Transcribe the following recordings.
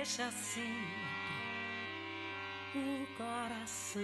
deixa assim o coração.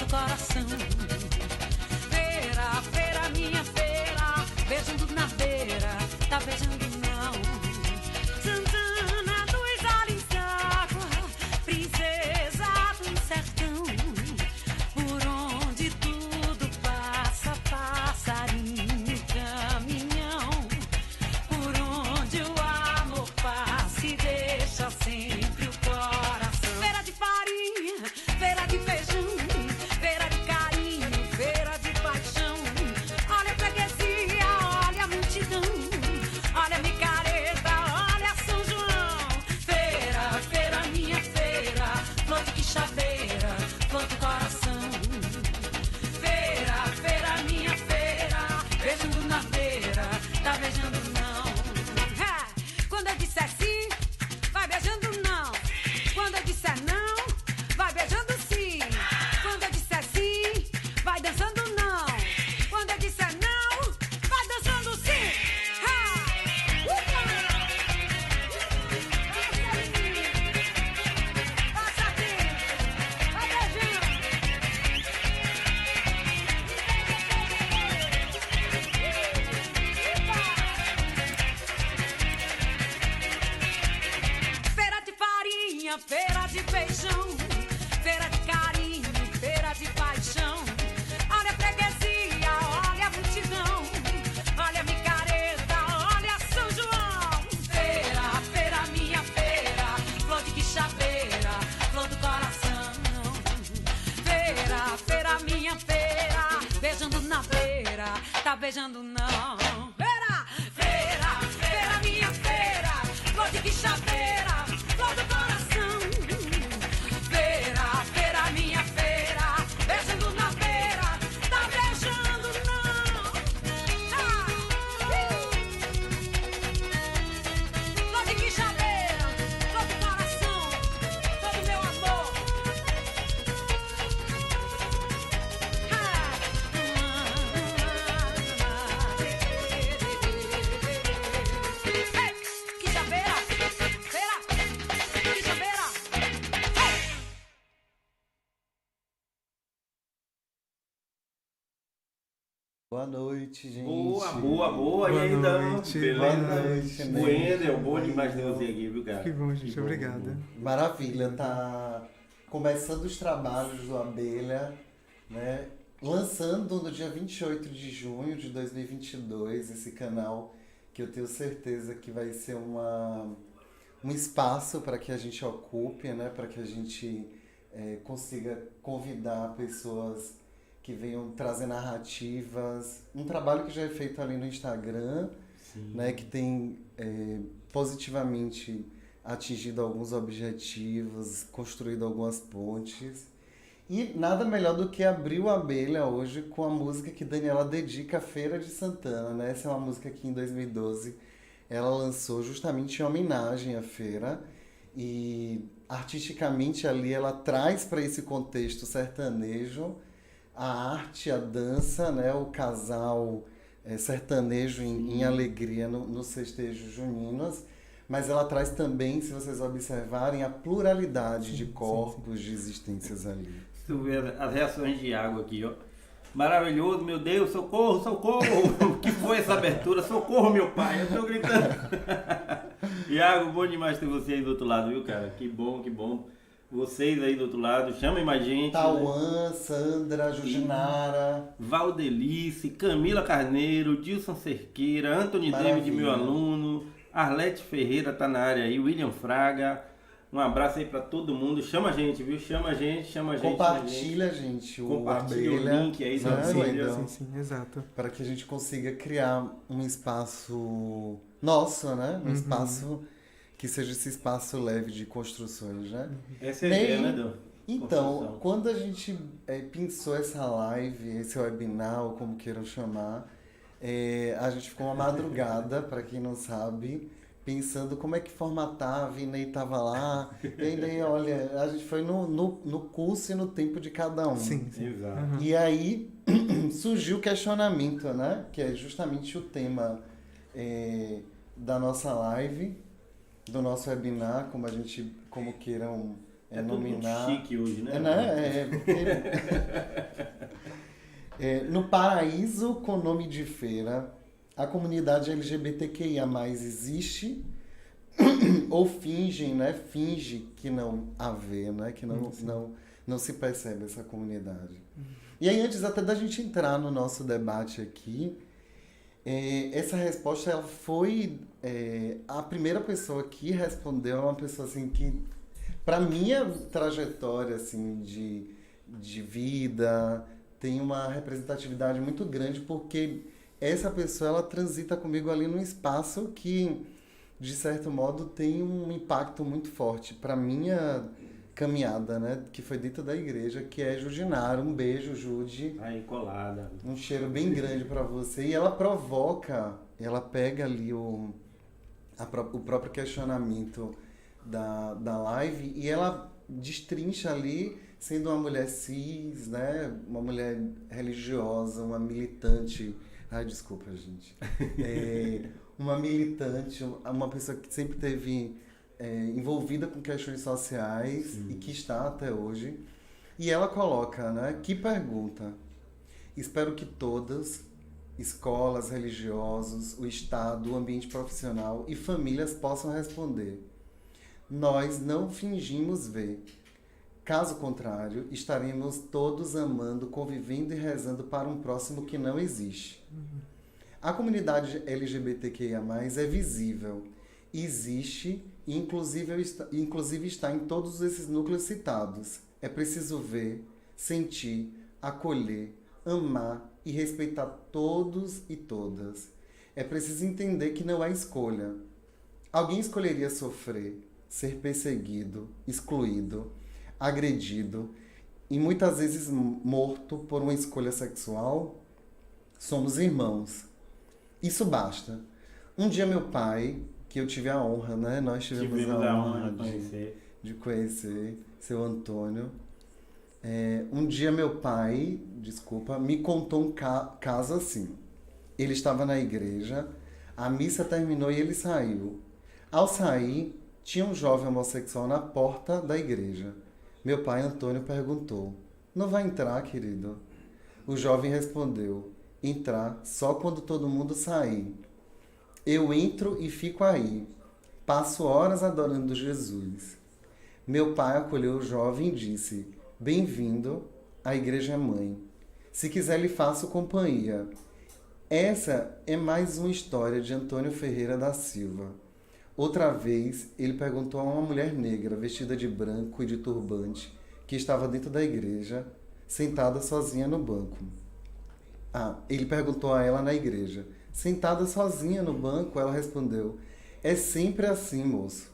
Coração, feira, feira, minha feira, beijando na beira, tá beijando não. Santana dos olhos d'água, princesa do sertão, por onde tudo passa, passarinho, caminhão, por onde o amor passa e deixa sempre o coração. Feira de farinha, feira de feijão, feira de feijão, feira de carinho, feira de paixão. Olha a freguesia, olha a multidão, olha a micareta, olha São João. Feira, feira, minha feira, flor de quixabeira, flor do coração. Feira, feira, minha feira, beijando na beira, tá beijando não. Feira, feira, feira, minha feira, flor de quixabeira, flor do coração. Boa noite, gente. Boa. E aí, Dan? Beleza? Boa noite, né? Wendel, bom demais ter você aqui, viu, cara? Que bom, gente. Obrigada. Maravilha, tá começando os trabalhos do Abelha, né? Lançando no dia 28 de junho de 2022 esse canal que eu tenho certeza que vai ser um espaço para que a gente ocupe, né? Para que a gente consiga convidar pessoas que venham trazer narrativas, um trabalho que já é feito ali no Instagram, né, que tem positivamente atingido alguns objetivos, construído algumas pontes. E nada melhor do que abrir o Abelha hoje com a música que Daniela dedica à Feira de Santana, né? Essa é uma música que em 2012 ela lançou justamente em homenagem à feira e artisticamente ali ela traz para esse contexto sertanejo a arte, a dança, né, o casal sertanejo em alegria nos festejos juninos, mas ela traz também, se vocês observarem, a pluralidade de corpos, de existências ali. Tu vê as reações de água aqui, ó. Maravilhoso, meu Deus, socorro, socorro! Que foi essa abertura? Socorro, meu pai, eu tô gritando. Iago, bom demais ter você aí do outro lado, viu, cara? Que bom, que bom. Vocês aí do outro lado, chamem mais gente. Tauan, né? Sandra, Jujinara, Valdelice, Camila Carneiro, Dilson Cerqueira, Anthony Maravilha. David, meu aluno, Arlete Ferreira tá na área aí, William Fraga, Um abraço aí pra todo mundo. Chama a gente, viu? Chama a gente. Compartilha, gente, Compartilha Abelha, o link aí, né, Abelha. Sim, exato. para que a gente consiga criar um espaço nosso, né? Um espaço que seja esse espaço leve de construções, né? Essa é a ideia, né, Dô? Então, Construção. quando a gente pensou essa live, esse webinar, ou como queiram chamar, a gente ficou uma madrugada, para quem não sabe, pensando como é que formatava, e Ney tava lá, e aí, olha, a gente foi no curso e no tempo de cada um. Sim. Exato. E aí surgiu o questionamento, né? Que é justamente o tema da nossa live, do nosso webinar, como queiram nominar. Tudo chique hoje, né? No Paraíso com nome de feira, a comunidade LGBTQIA+, existe ou fingem, né? Finge que não a vê, né? Que não se percebe essa comunidade. E aí, antes até da gente entrar no nosso debate aqui, essa resposta ela foi a primeira pessoa que respondeu, é uma pessoa assim que, para minha trajetória assim de vida, tem uma representatividade muito grande, porque essa pessoa ela transita comigo ali num espaço que, de certo modo, tem um impacto muito forte para minha caminhada, né? Que foi dentro da igreja, que é Judinara. Um beijo, Jude. Aí, colada. Um cheiro bem grande para você. E ela provoca, ela pega ali o próprio questionamento da live e ela destrincha ali, sendo uma mulher cis, né? Uma mulher religiosa, uma militante. Ai, desculpa, gente. Uma militante, uma pessoa que sempre teve envolvida com questões sociais e que está até hoje. E ela coloca, né? Que pergunta. Espero que todas, escolas, religiosos, o Estado, o ambiente profissional e famílias possam responder. Nós não fingimos ver. Caso contrário, estaremos todos amando, convivendo e rezando para um próximo que não existe. A comunidade LGBTQIA+, é visível, existe e inclusive está em todos esses núcleos citados. É preciso ver, sentir, acolher, amar e respeitar todos e todas. É preciso entender que não é escolha. Alguém escolheria sofrer, ser perseguido, excluído, agredido e muitas vezes morto por uma escolha sexual? Somos irmãos. Isso basta. Um dia meu pai, que eu tive a honra, né? Nós tivemos a honra de conhecer, seu Antônio. Um dia meu pai, me contou um caso assim. Ele estava na igreja, a missa terminou e ele saiu. Ao sair, tinha um jovem homossexual na porta da igreja. Meu pai, Antônio, perguntou: "Não vai entrar, querido?" O jovem respondeu: "Entrar só quando todo mundo sair. Eu entro e fico aí. Passo horas adorando Jesus." Meu pai acolheu o jovem e disse: "Bem-vindo, a igreja é mãe. Se quiser, lhe faço companhia." Essa é mais uma história de Antônio Ferreira da Silva. Outra vez, ele perguntou a uma mulher negra, vestida de branco e de turbante, que estava dentro da igreja, sentada sozinha no banco. Ele perguntou a ela na igreja. Sentada sozinha no banco, ela respondeu: "É sempre assim, moço."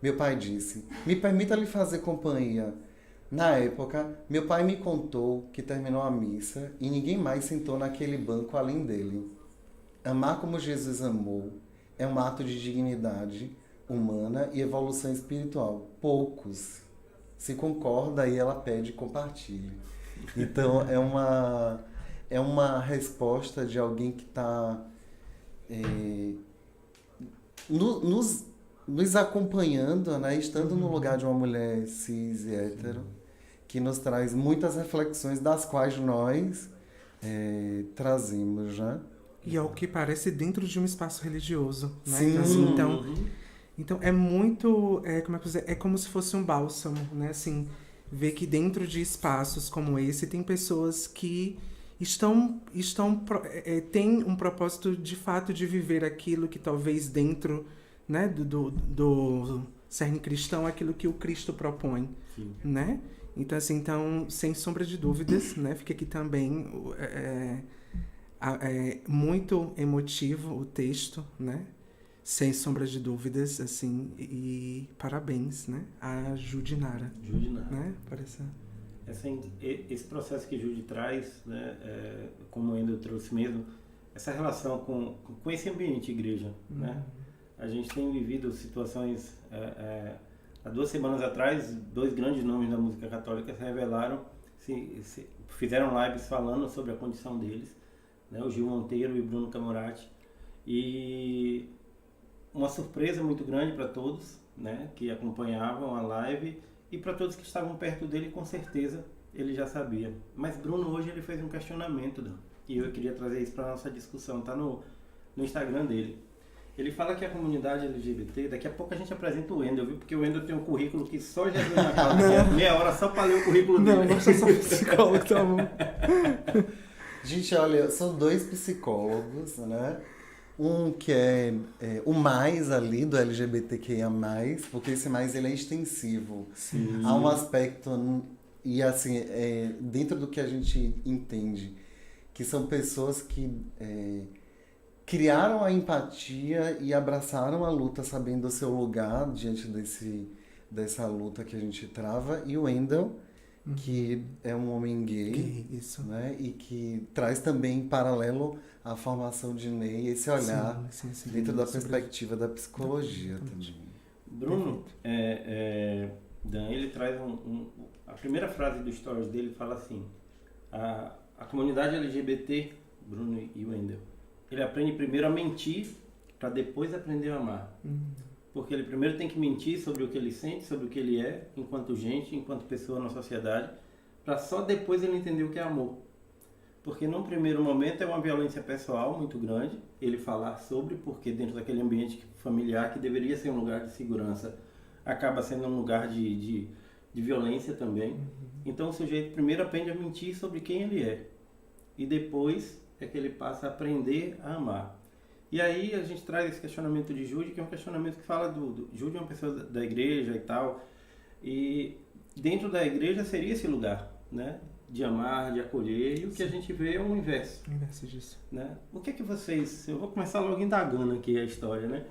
Meu pai disse: "Me permita lhe fazer companhia." Na época, meu pai me contou que terminou a missa e ninguém mais sentou naquele banco além dele. Amar como Jesus amou é um ato de dignidade humana e evolução espiritual. Poucos. Se concorda, aí ela pede compartilhe. Então, é uma resposta de alguém que está nos acompanhando, né? Estando no lugar de uma mulher cis e hétero, que nos traz muitas reflexões das quais nós trazemos, né? E ao que parece dentro de um espaço religioso, né? Sim. Então é muito, como é que eu dizer? É como se fosse um bálsamo, né? Assim, ver que dentro de espaços como esse tem pessoas que têm um propósito de fato de viver aquilo que talvez dentro, né, cerne cristão é aquilo que o Cristo propõe, Sim. né? Então, assim, então, sem sombra de dúvidas, né? Fica aqui também muito emotivo o texto, né? Sem sombra de dúvidas, assim, e parabéns, né? A Judinara, Judinara. né? Parece... Esse processo que Judy traz, né, como ainda eu trouxe mesmo, essa relação com esse ambiente de igreja, né? A gente tem vivido situações, há 2 semanas atrás, 2 grandes nomes da música católica se revelaram, fizeram lives falando sobre a condição deles, né? O Gil Monteiro e o Bruno Camurati, e uma surpresa muito grande para todos, né, que acompanhavam a live, e para todos que estavam perto dele, com certeza ele já sabia. Mas Bruno hoje ele fez um questionamento, Dan, e eu queria trazer isso para nossa discussão, tá no Instagram dele. Ele fala que a comunidade LGBT, daqui a pouco a gente apresenta o Wendel, viu? Porque o Wendel tem um currículo que só Jesus na causa, meia hora só para ler o currículo dele. Não, você só psicólogo, tá bom. Gente, olha, são 2 psicólogos, né? Um que é o mais ali do LGBTQIA+, porque esse mais ele é extensivo. Sim. Há um aspecto, e assim, dentro do que a gente entende, que são pessoas que criaram a empatia e abraçaram a luta sabendo o seu lugar diante dessa luta que a gente trava. E o Wendel, que é um homem gay, Isso. né? E que traz também em paralelo a formação de Ney, esse olhar Sim, dentro da sobre- perspectiva da psicologia também. Bruno, Dan, ele traz a primeira frase do stories dele fala assim: a comunidade LGBT, Bruno e Wendel, ele aprende primeiro a mentir para depois aprender a amar. Porque ele primeiro tem que mentir sobre o que ele sente, sobre o que ele é, enquanto gente, enquanto pessoa na sociedade, para só depois ele entender o que é amor. Porque num primeiro momento é uma violência pessoal muito grande, ele falar sobre, porque dentro daquele ambiente familiar que deveria ser um lugar de segurança, acaba sendo um lugar de violência também. Então o sujeito primeiro aprende a mentir sobre quem ele é. E depois é que ele passa a aprender a amar. E aí a gente traz esse questionamento de Judy, que é um questionamento que fala Judy é uma pessoa da igreja e tal, e dentro da igreja seria esse lugar, né, de amar, de acolher, e o que a gente vê é o inverso. O inverso disso. Né? O que é que vocês... Eu vou começar logo indagando aqui a história, né?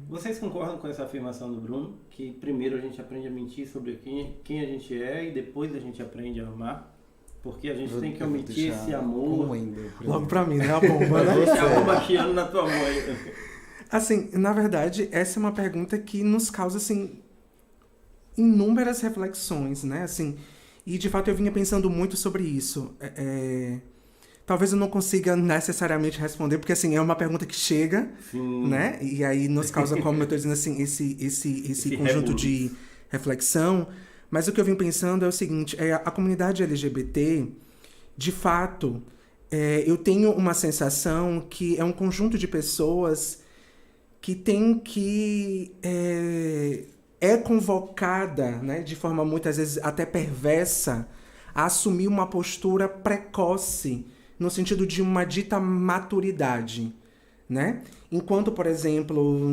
Vocês concordam com essa afirmação do Bruno, que primeiro a gente aprende a mentir sobre quem a gente é e depois a gente aprende a amar? Porque a gente tem que omitir esse amor. Logo pra mim, né? A bomba, né? Esse amor baixando na tua mão aí. Assim, na verdade, essa é uma pergunta que nos causa, assim, inúmeras reflexões, né? Assim, e, de fato, eu vinha pensando muito sobre isso. Talvez eu não consiga necessariamente responder, porque, assim, é uma pergunta que chega, Sim. né? E aí nos causa, como eu tô dizendo, assim, esse conjunto de reflexão. Mas o que eu vim pensando é o seguinte, a comunidade LGBT, de fato, eu tenho uma sensação que é um conjunto de pessoas que tem que... é convocada, né, de forma muitas vezes até perversa, a assumir uma postura precoce, no sentido de uma dita maturidade, né? Enquanto, por exemplo,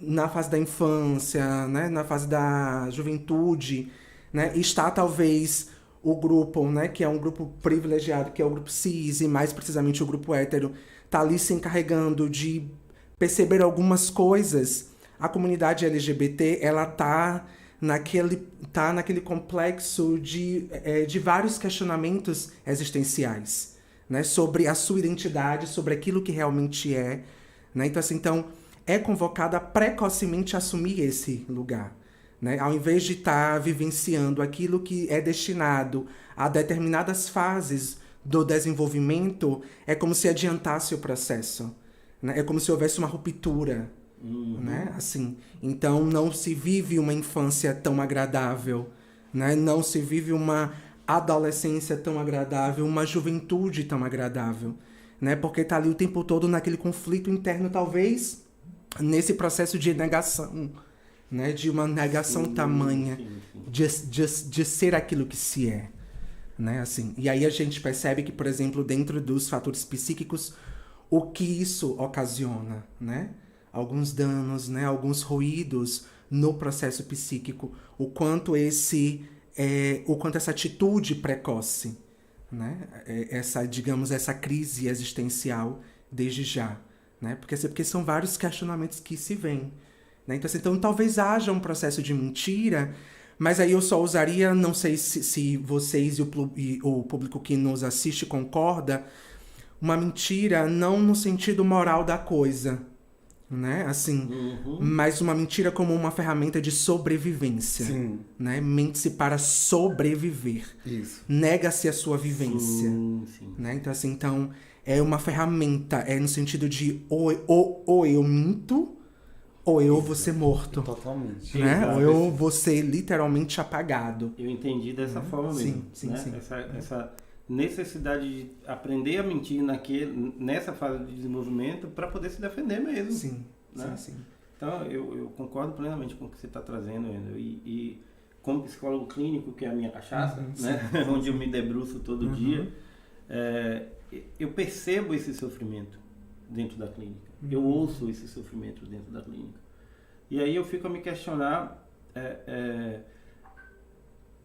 na fase da infância, né, na fase da juventude, né, está talvez o grupo, né, que é um grupo privilegiado, que é o grupo cis, e mais precisamente o grupo hétero, está ali se encarregando de perceber algumas coisas. A comunidade LGBT, ela tá naquele complexo de vários questionamentos existenciais, né, sobre a sua identidade, sobre aquilo que realmente é, né? Então, assim, é convocada precocemente a assumir esse lugar, né? Ao invés de estar vivenciando aquilo que é destinado a determinadas fases do desenvolvimento, é como se adiantasse o processo, né? É como se houvesse uma ruptura, né? Assim, então não se vive uma infância tão agradável, né? Não se vive uma adolescência tão agradável, uma juventude tão agradável, né? Porque está ali o tempo todo naquele conflito interno, talvez nesse processo de negação, né? De uma negação tamanha de ser aquilo que se é, né? Assim, e aí a gente percebe que, por exemplo, dentro dos fatores psíquicos, o que isso ocasiona, né? Alguns danos, né? Alguns ruídos no processo psíquico, o quanto essa atitude precoce, né? Essa crise existencial desde já, né? Porque são vários questionamentos que se vêm, né? Então talvez haja um processo de mentira, mas aí eu só usaria, não sei se vocês e o público que nos assiste concorda, uma mentira não no sentido moral da coisa, né? Assim, mas uma mentira como uma ferramenta de sobrevivência. Sim. Né? Mente-se para sobreviver. Isso. Nega-se a sua vivência. Sim. Né? Então, é uma ferramenta, no sentido de ou eu minto, ou eu vou ser morto. Totalmente. Né? Exato. Ou eu vou ser literalmente apagado. Eu entendi dessa forma mesmo. Sim. Essa necessidade de aprender a mentir nessa fase de desenvolvimento para poder se defender mesmo. Sim. Né? Sim. Então, eu concordo plenamente com o que você está trazendo, Ender. E como psicólogo clínico, que é a minha cachaça, né? Onde eu me debruço todo dia, eu percebo esse sofrimento dentro da clínica. Eu ouço esse sofrimento dentro da clínica. E aí eu fico a me questionar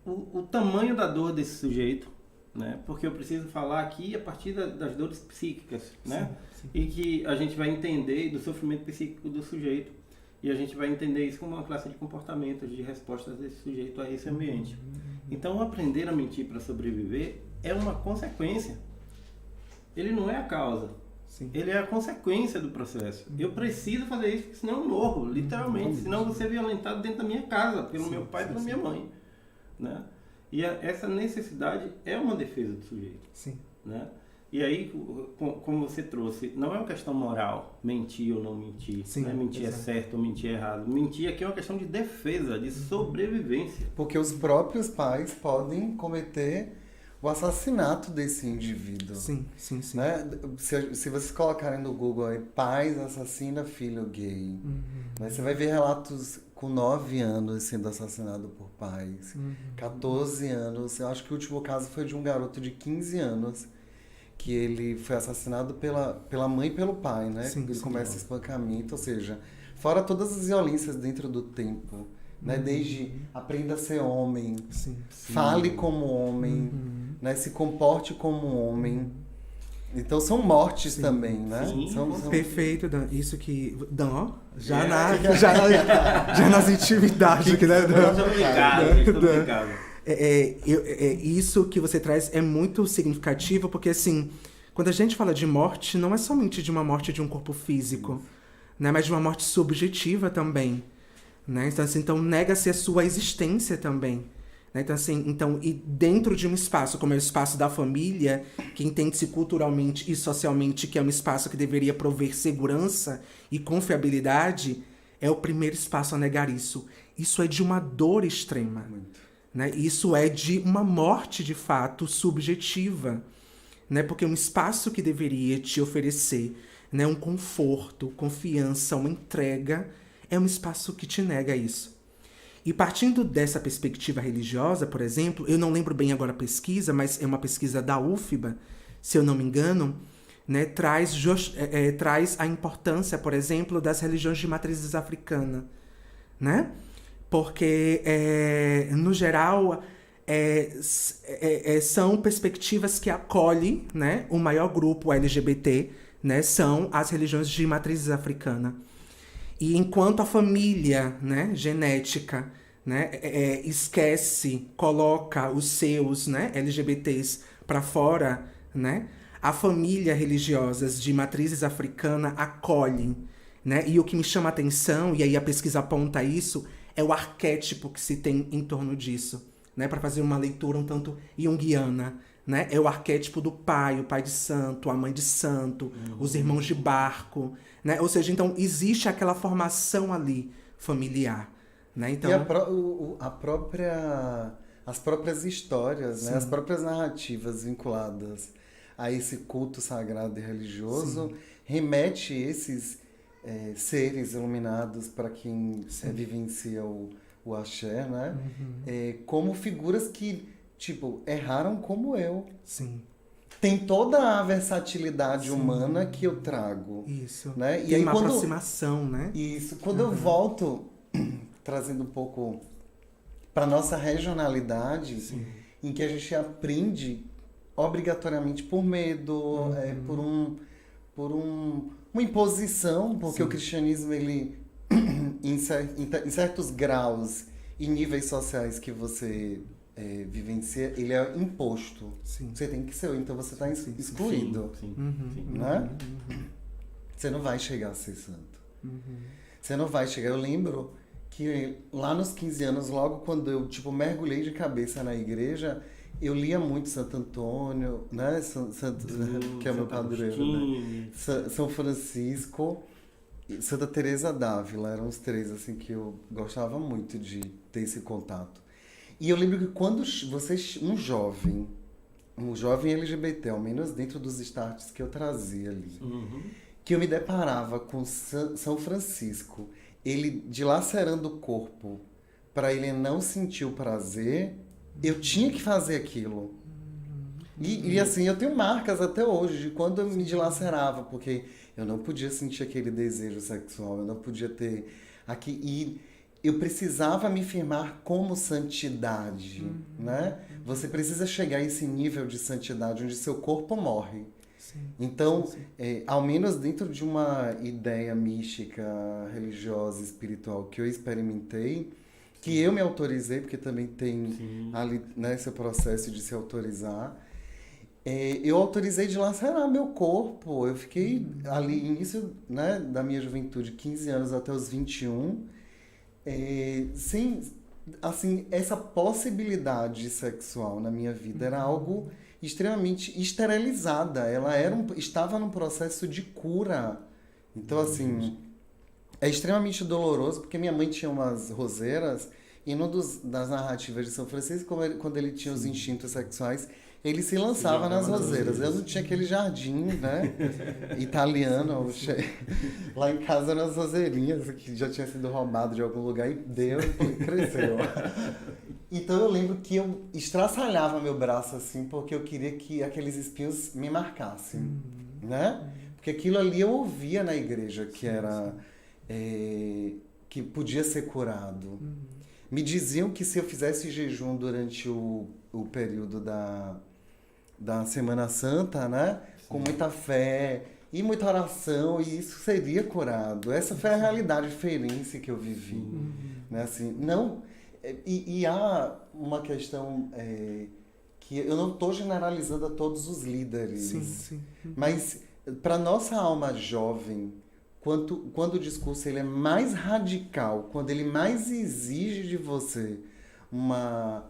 o tamanho da dor desse sujeito, né? Porque eu preciso falar aqui a partir das dores psíquicas, né? Sim. E que a gente vai entender do sofrimento psíquico do sujeito. E a gente vai entender isso como uma classe de comportamentos, de respostas desse sujeito a esse ambiente. Então, aprender a mentir para sobreviver é uma consequência. Ele não é a causa. Sim. Ele é a consequência do processo. Eu preciso fazer isso, porque senão eu morro, literalmente. Senão eu vou ser violentado dentro da minha casa, pelo meu pai e pela minha mãe. Né? E essa necessidade é uma defesa do sujeito. Sim. Né? E aí, como você trouxe, não é uma questão moral, mentir ou não mentir. Sim, né? Mentir exato. é certo ou mentir é errado. Mentir aqui é uma questão de defesa, de sobrevivência. Porque os próprios pais podem cometer o assassinato desse indivíduo. Sim. Né? Se vocês colocarem no Google aí, pais assassina filho gay, né? Você vai ver relatos com 9 anos sendo assassinado por pais, 14 anos. Eu acho que o último caso foi de um garoto de 15 anos, que ele foi assassinado pela mãe e pelo pai, né? Ele começa espancamento, ou seja, fora todas as violências dentro do tempo, né? Desde aprenda a ser homem, fale como homem, né? Se comporte como homem. Então são mortes também, né? São... Perfeito, Dan. Isso que... Dan, ó, já nas intimidades aqui, né, Dan? Estou brincando. Isso que você traz é muito significativo, porque, assim, quando a gente fala de morte, não é somente de uma morte de um corpo físico, né? Mas de uma morte subjetiva também, né? Então nega-se a sua existência também. Então, e dentro de um espaço, como é o espaço da família, que entende-se culturalmente e socialmente que é um espaço que deveria prover segurança e confiabilidade, é o primeiro espaço a negar isso. Isso é de uma dor extrema. Né? Isso é de uma morte, de fato, subjetiva. Né? Porque um espaço que deveria te oferecer, né, um conforto, confiança, uma entrega, é um espaço que te nega isso. E partindo dessa perspectiva religiosa, por exemplo, eu não lembro bem agora a pesquisa, mas é uma pesquisa da UFBA, se eu não me engano, né, traz a importância, por exemplo, das religiões de matrizes africana, né? Porque, no geral, são perspectivas que acolhem, né, o maior grupo LGBT, né, são as religiões de matrizes africana. E enquanto a família, né, genética, né, esquece, coloca os seus, né, LGBTs para fora, né, a família religiosas de matrizes africana acolhem, né, e o que me chama a atenção, e aí a pesquisa aponta isso, é o arquétipo que se tem em torno disso, né, para fazer uma leitura um tanto junguiana, né, é o arquétipo do pai, o pai de santo, a mãe de santo, os irmãos de barco, né, ou seja, então existe aquela formação ali familiar, né, então... E as próprias histórias, né, as próprias narrativas vinculadas a esse culto sagrado e religioso remete esses seres iluminados para quem vivencia o axé, né? Como figuras que, tipo, erraram como eu. Sim. Tem toda a versatilidade humana que eu trago. Isso. Né? Tem uma aproximação, né? Isso. Quando eu volto trazendo um pouco para nossa regionalidade, em que a gente aprende obrigatoriamente por medo, por uma imposição, porque o cristianismo, ele, em certos graus e níveis sociais que você vivencia, ele é imposto. Sim. Você tem que ser, então você está excluído. Sim. Né? Você não vai chegar a ser santo. Você não vai chegar. Eu lembro que lá nos 15 anos, logo quando eu mergulhei de cabeça na igreja, eu lia muito Santo Antônio, né? Que é o meu padroeiro, né? São Francisco, Santa Teresa d'Ávila, eram os três assim que eu gostava muito de ter esse contato. E eu lembro que quando um jovem LGBT, ao menos dentro dos starts que eu trazia ali, que eu me deparava com São Francisco, ele dilacerando o corpo para ele não sentir o prazer, eu tinha que fazer aquilo. E assim, eu tenho marcas até hoje de quando eu me dilacerava, porque eu não podia sentir aquele desejo sexual, eu não podia ter aqui. E eu precisava me firmar como santidade, né? Você precisa chegar a esse nível de santidade onde seu corpo morre. Então, ao menos dentro de uma ideia mística, religiosa, espiritual que eu experimentei, que eu me autorizei, porque também tem ali, né, esse processo de se autorizar, eu autorizei de lacerar meu corpo. Eu fiquei ali, início, né, da minha juventude, 15 anos até os 21, sem, assim, essa possibilidade sexual na minha vida era algo extremamente esterilizada. Ela estava num processo de cura. Então, assim, é extremamente doloroso, porque minha mãe tinha umas roseiras, e numa das narrativas de São Francisco, quando ele tinha os instintos sexuais, ele se lançava nas roseiras. Eu não tinha aquele jardim, né, italiano, lá em casa nas roseirinhas, que já tinha sido roubado de algum lugar, e deu e cresceu. Então eu lembro que eu estraçalhava meu braço assim, porque eu queria que aqueles espinhos me marcassem, né? Porque aquilo ali eu ouvia na igreja, que era... que podia ser curado. Me diziam que se eu fizesse jejum durante o período da Semana Santa, né? Com muita fé e muita oração, e isso seria curado. Essa foi a realidade feirense que eu vivi. Né? Assim, não... E há uma questão que eu não estou generalizando a todos os líderes, mas para nossa alma jovem, quando o discurso ele é mais radical, quando ele mais exige de você uma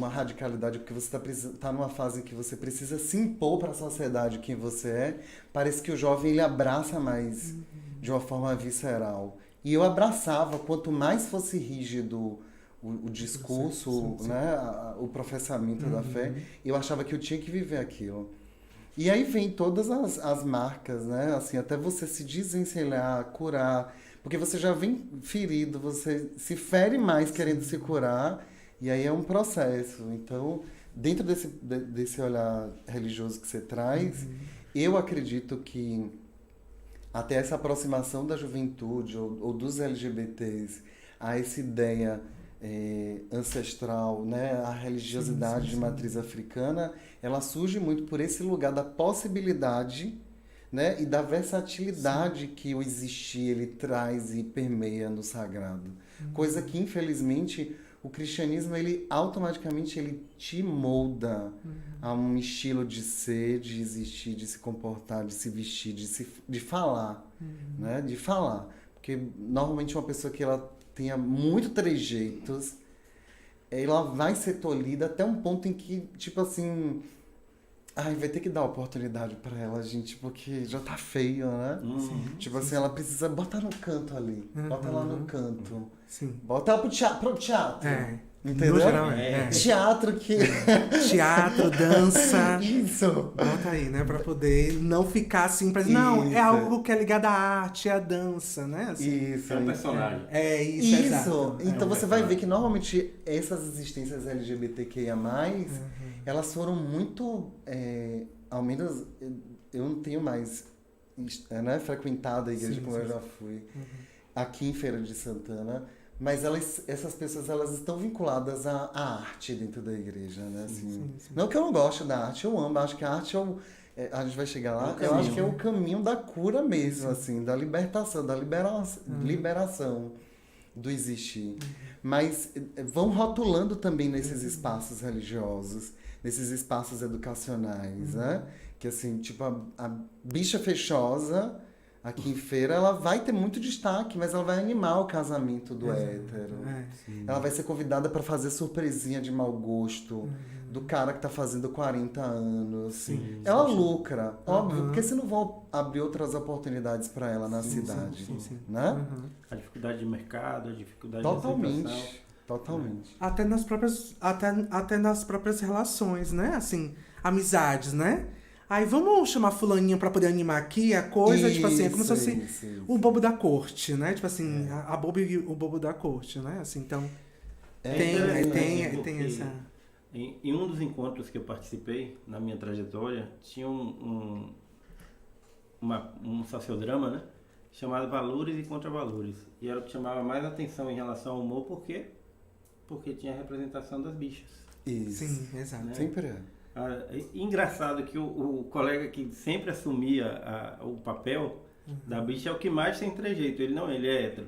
radicalidade, porque você está numa fase em que você precisa se impor para a sociedade quem você é, parece que o jovem ele abraça mais de uma forma visceral. E eu abraçava, quanto mais fosse rígido o discurso, né, o professamento da fé, eu achava que eu tinha que viver aquilo. E aí vem todas as marcas, né, assim, até você se desencilhar, curar, porque você já vem ferido, você se fere mais querendo se curar, e aí é um processo. Então, dentro desse olhar religioso que você traz, eu acredito que até essa aproximação da juventude ou dos LGBTs a essa ideia ancestral, né, a religiosidade de matriz africana, ela surge muito por esse lugar da possibilidade, né, e da versatilidade que o existir ele traz e permeia no sagrado. Coisa que, infelizmente, o cristianismo ele automaticamente ele te molda a um estilo de ser, de existir, de se comportar, de se vestir, de falar, né, de falar. Porque normalmente uma pessoa que ela tenha muito trejeitos, ela vai ser tolhida até um ponto em que, tipo assim, vai ter que dar oportunidade pra ela, gente, porque já tá feio, né? Tipo assim, ela precisa botar no canto ali, bota ela no canto, bota ela pro teatro. Entendeu? No geral, Teatro que... Teatro, dança. Isso. Bota aí, né? Pra poder não ficar assim, pra dizer, não, é algo que é ligado à arte, à dança, né? Assim. Isso. É um personagem. Isso, exato. Então você vai ver que normalmente essas existências LGBTQIA+, elas foram muito, ao menos eu não tenho mais, né, frequentado a igreja como eu já fui, aqui em Feira de Santana, Mas essas pessoas, elas estão vinculadas à arte dentro da igreja, né? Assim, não que eu não goste da arte, eu amo. Acho que a arte a gente vai chegar lá. Eu acho que é o caminho da cura mesmo, assim, da libertação, da liberação do existir. Mas vão rotulando também nesses espaços religiosos, nesses espaços educacionais, né? Que assim, tipo, a bicha fechosa aqui em Feira, ela vai ter muito destaque, mas ela vai animar o casamento do hétero. Ela vai ser convidada para fazer surpresinha de mau gosto do cara que tá fazendo 40 anos. Ela lucra, óbvio, porque se não vão abrir outras oportunidades para ela na cidade, né? A dificuldade de mercado, a dificuldade Totalmente. de aceitação. Totalmente. Até nas próprias relações, né? Assim, amizades, né? Aí vamos chamar fulaninha pra poder animar aqui a coisa, tipo assim, é como se fosse o bobo da corte, né? Tipo assim, a bobo e o bobo da corte, né? Assim, então, tem essa... Em um dos encontros que eu participei, na minha trajetória, tinha um sociodrama, né? Chamado Valores e Contravalores. E era o que chamava mais atenção em relação ao humor, por quê? Porque tinha a representação das bichas. Isso. Sim, exato. Né? Sempre é. Engraçado que o colega que sempre assumia o papel da bicha é o que mais tem trejeito. Ele é hétero.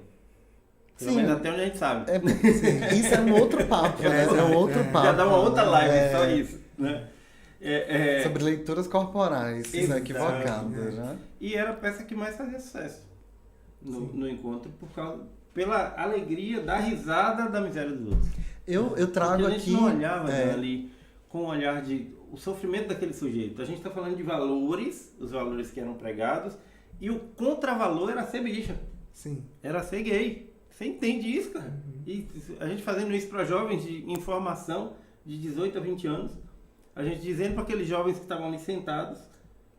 Pelo menos até onde a gente sabe. Isso é um outro papo, né? É um outro papo. Já dá uma outra live, só isso. Né? Sobre leituras corporais, são equivocadas, né? E era a peça que mais fazia sucesso no encontro, pela alegria da risada da miséria dos outros. Eu trago porque a gente aqui... não olhava ali com o olhar o sofrimento daquele sujeito. A gente está falando de valores, os valores que eram pregados, e o contravalor era ser bicha. Sim. Era ser gay. Você entende isso, cara? E a gente fazendo isso para jovens de informação de 18 a 20 anos, a gente dizendo para aqueles jovens que estavam ali sentados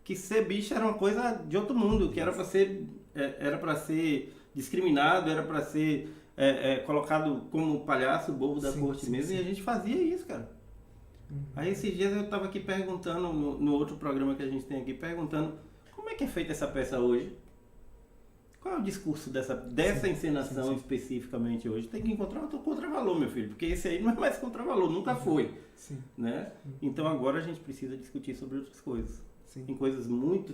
que ser bicha era uma coisa de outro mundo, que era para ser discriminado, era para ser colocado como palhaço, bobo da corte mesmo, e a gente fazia isso, cara. Aí esses dias eu estava aqui perguntando, no outro programa que a gente tem aqui, perguntando como é que é feita essa peça hoje? Qual é o discurso dessa encenação especificamente hoje? Tem que encontrar outro contravalor, meu filho, porque esse aí não é mais contravalor, nunca foi. Né? Então agora a gente precisa discutir sobre outras coisas.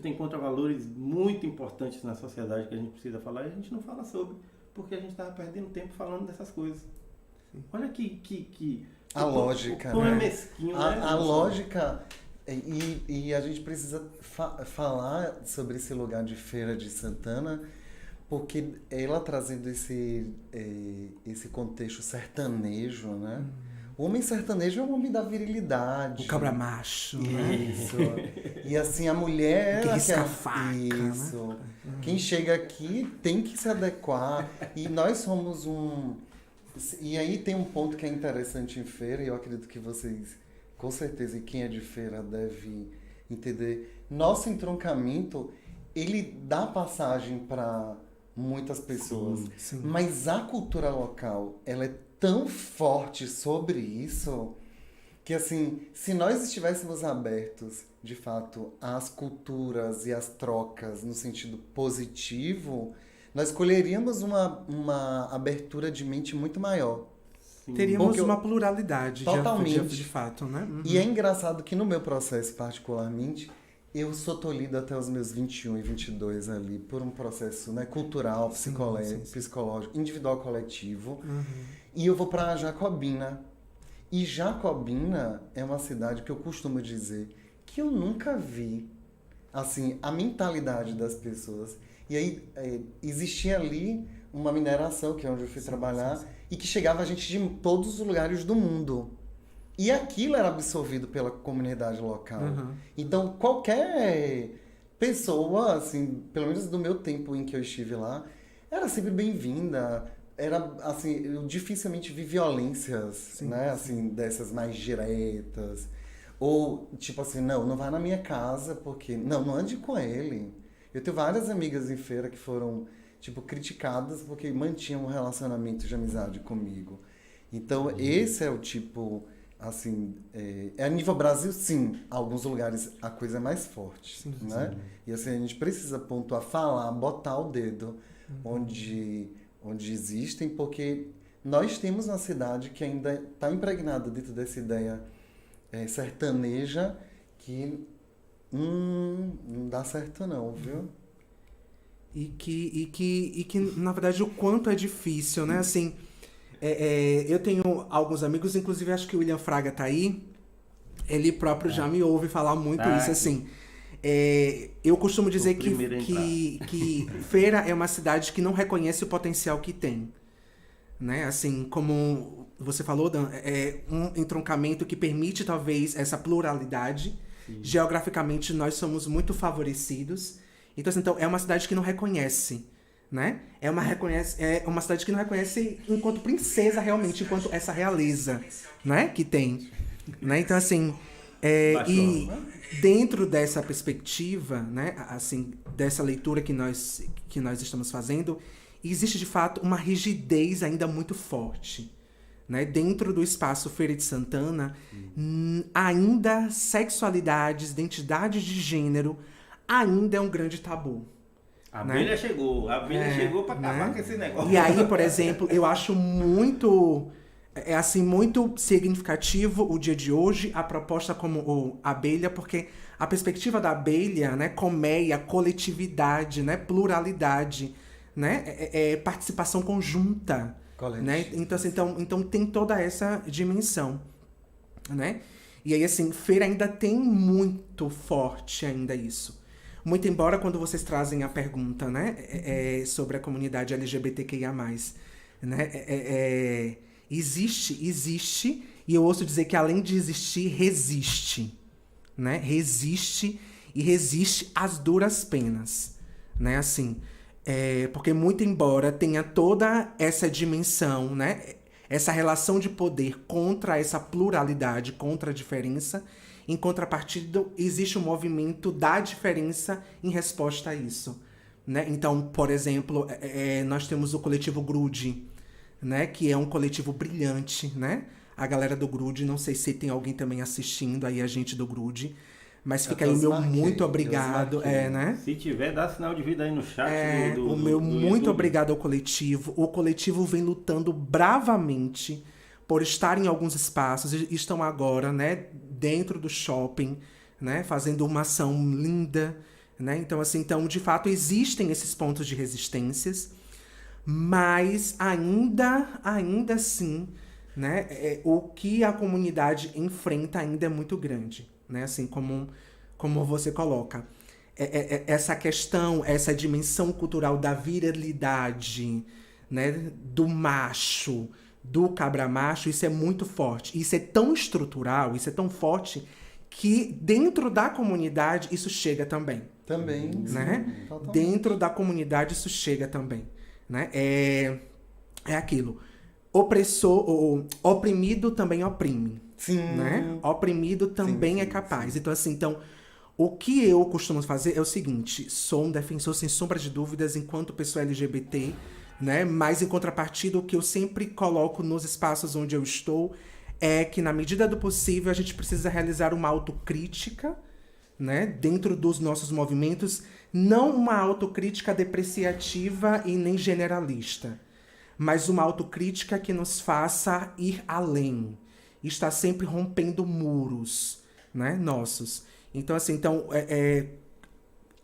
Tem contravalores muito importantes na sociedade que a gente precisa falar e a gente não fala sobre, porque a gente estava perdendo tempo falando dessas coisas. Olha que a lógica, como né? é mesquinho, né? A lógica, e a gente precisa falar sobre esse lugar de Feira de Santana, porque ela trazendo esse contexto sertanejo, né? O homem sertanejo é um homem da virilidade. O cabra macho, isso. E assim, a mulher... Que risca a faca, isso. Né? Quem chega aqui tem que se adequar. E nós somos E aí tem um ponto que é interessante em Feira, e eu acredito que vocês, com certeza, e quem é de Feira deve entender. Nosso entroncamento, ele dá passagem para muitas pessoas. Sim. Mas a cultura local, ela é tão forte sobre isso que, assim, se nós estivéssemos abertos, de fato, às culturas e às trocas no sentido positivo, nós colheríamos uma abertura de mente muito maior. Teríamos uma pluralidade, totalmente. de fato, né? E é engraçado que no meu processo, particularmente, eu sou tolhido até os meus 21 e 22 ali, por um processo, né, cultural, psicológico, individual, coletivo. E eu vou para Jacobina. E Jacobina é uma cidade que eu costumo dizer que eu nunca vi, assim, a mentalidade das pessoas. E aí existia ali uma mineração, que é onde eu fui trabalhar, e que chegava gente de todos os lugares do mundo. E aquilo era absorvido pela comunidade local. Então, qualquer pessoa, assim, pelo menos do meu tempo em que eu estive lá, era sempre bem-vinda. Era, assim, eu dificilmente vi violências, né, assim, dessas mais diretas. Ou, tipo assim, não vai na minha casa, porque... Não ande com ele. Eu tenho várias amigas em Feira que foram, tipo, criticadas porque mantinham um relacionamento de amizade comigo. Então, esse é o tipo... Assim, a nível Brasil, sim, alguns lugares a coisa é mais forte, né? E assim, a gente precisa pontuar, falar, botar o dedo onde existem, porque nós temos uma cidade que ainda está impregnada dentro dessa ideia sertaneja que não dá certo não, viu? E que, na verdade, o quanto é difícil, né? Assim, eu tenho alguns amigos, inclusive acho que o William Fraga tá aí. Ele próprio já me ouve falar muito isso, assim. Eu costumo dizer que Feira é uma cidade que não reconhece o potencial que tem. Né? Assim, como você falou, Dan, é um entroncamento que permite, talvez, essa pluralidade. Sim. Geograficamente, nós somos muito favorecidos. Então, é uma cidade que não reconhece, né? É uma cidade que não reconhece enquanto princesa, realmente, enquanto essa realeza, né? Que tem. Né? Então, assim, e dentro dessa perspectiva, né? Assim, dessa leitura que nós estamos fazendo, existe, de fato, uma rigidez ainda muito forte. Né? Dentro do espaço Feira de Santana, ainda sexualidades, identidades de gênero, ainda é um grande tabu. A abelha chegou para acabar com esse negócio. E aí, por exemplo, eu acho muito significativo o dia de hoje, a proposta como abelha, porque a perspectiva da abelha, né, colmeia, coletividade, né, pluralidade, né, participação conjunta, né? Então tem toda essa dimensão, né? E aí, assim, Feira ainda tem muito forte ainda isso. Muito embora quando vocês trazem a pergunta, né, sobre a comunidade LGBTQIA+, né, existe, e eu ouço dizer que além de existir, resiste, né, resiste às duras penas, né, assim, porque muito embora tenha toda essa dimensão, né, essa relação de poder contra essa pluralidade, contra a diferença, em contrapartida, existe um movimento da diferença em resposta a isso. Né? Então, por exemplo, nós temos o coletivo Grude, né? Que é um coletivo brilhante. Né? A galera do Grude, não sei se tem alguém também assistindo aí, a gente do Grude, mas fica aí o meu muito obrigado. Né? Se tiver, dá sinal de vida aí no chat. O meu muito obrigado ao coletivo. O coletivo vem lutando bravamente por estar em alguns espaços, e estão agora, né, dentro do shopping, né, fazendo uma ação linda, né? Então, assim, de fato, existem esses pontos de resistências, mas ainda assim, né, o que a comunidade enfrenta ainda é muito grande, né? Assim, como você coloca. Essa questão, essa dimensão cultural da virilidade, né, do macho, do cabra-macho, isso é muito forte. Isso é tão estrutural, isso é tão forte, que dentro da comunidade isso chega também. Também, né? Sim, dentro da comunidade isso chega também. Né? É aquilo. Oprimido também oprime. Sim. Né? Oprimido também é capaz. Sim. Então, assim, o que eu costumo fazer é o seguinte: sou um defensor, sem sombra de dúvidas, enquanto pessoa LGBT, né? Mas, em contrapartida, o que eu sempre coloco nos espaços onde eu estou é que, na medida do possível, a gente precisa realizar uma autocrítica, né? Dentro dos nossos movimentos, não uma autocrítica depreciativa e nem generalista, mas uma autocrítica que nos faça ir além, estar sempre rompendo muros, né? Nossos. Então, assim,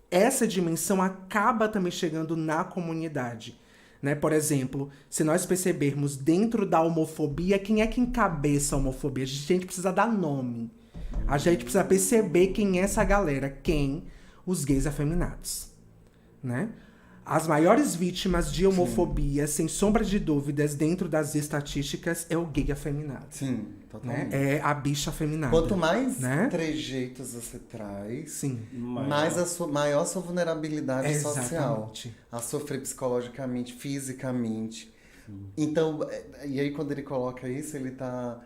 essa dimensão acaba também chegando na comunidade. Né? Por exemplo, se nós percebermos dentro da homofobia, quem é que encabeça a homofobia? A gente precisa dar nome. A gente precisa perceber quem é essa galera. Quem? Os gays afeminados. Né? As maiores vítimas de homofobia, sem sombra de dúvidas, dentro das estatísticas, é o gay afeminado. Sim, totalmente. Né? É a bicha afeminada. Quanto mais né? trejeitos você traz, sim, maior a sua vulnerabilidade social. Exatamente. A sofrer psicologicamente, fisicamente. Então, e aí quando ele coloca isso, ele está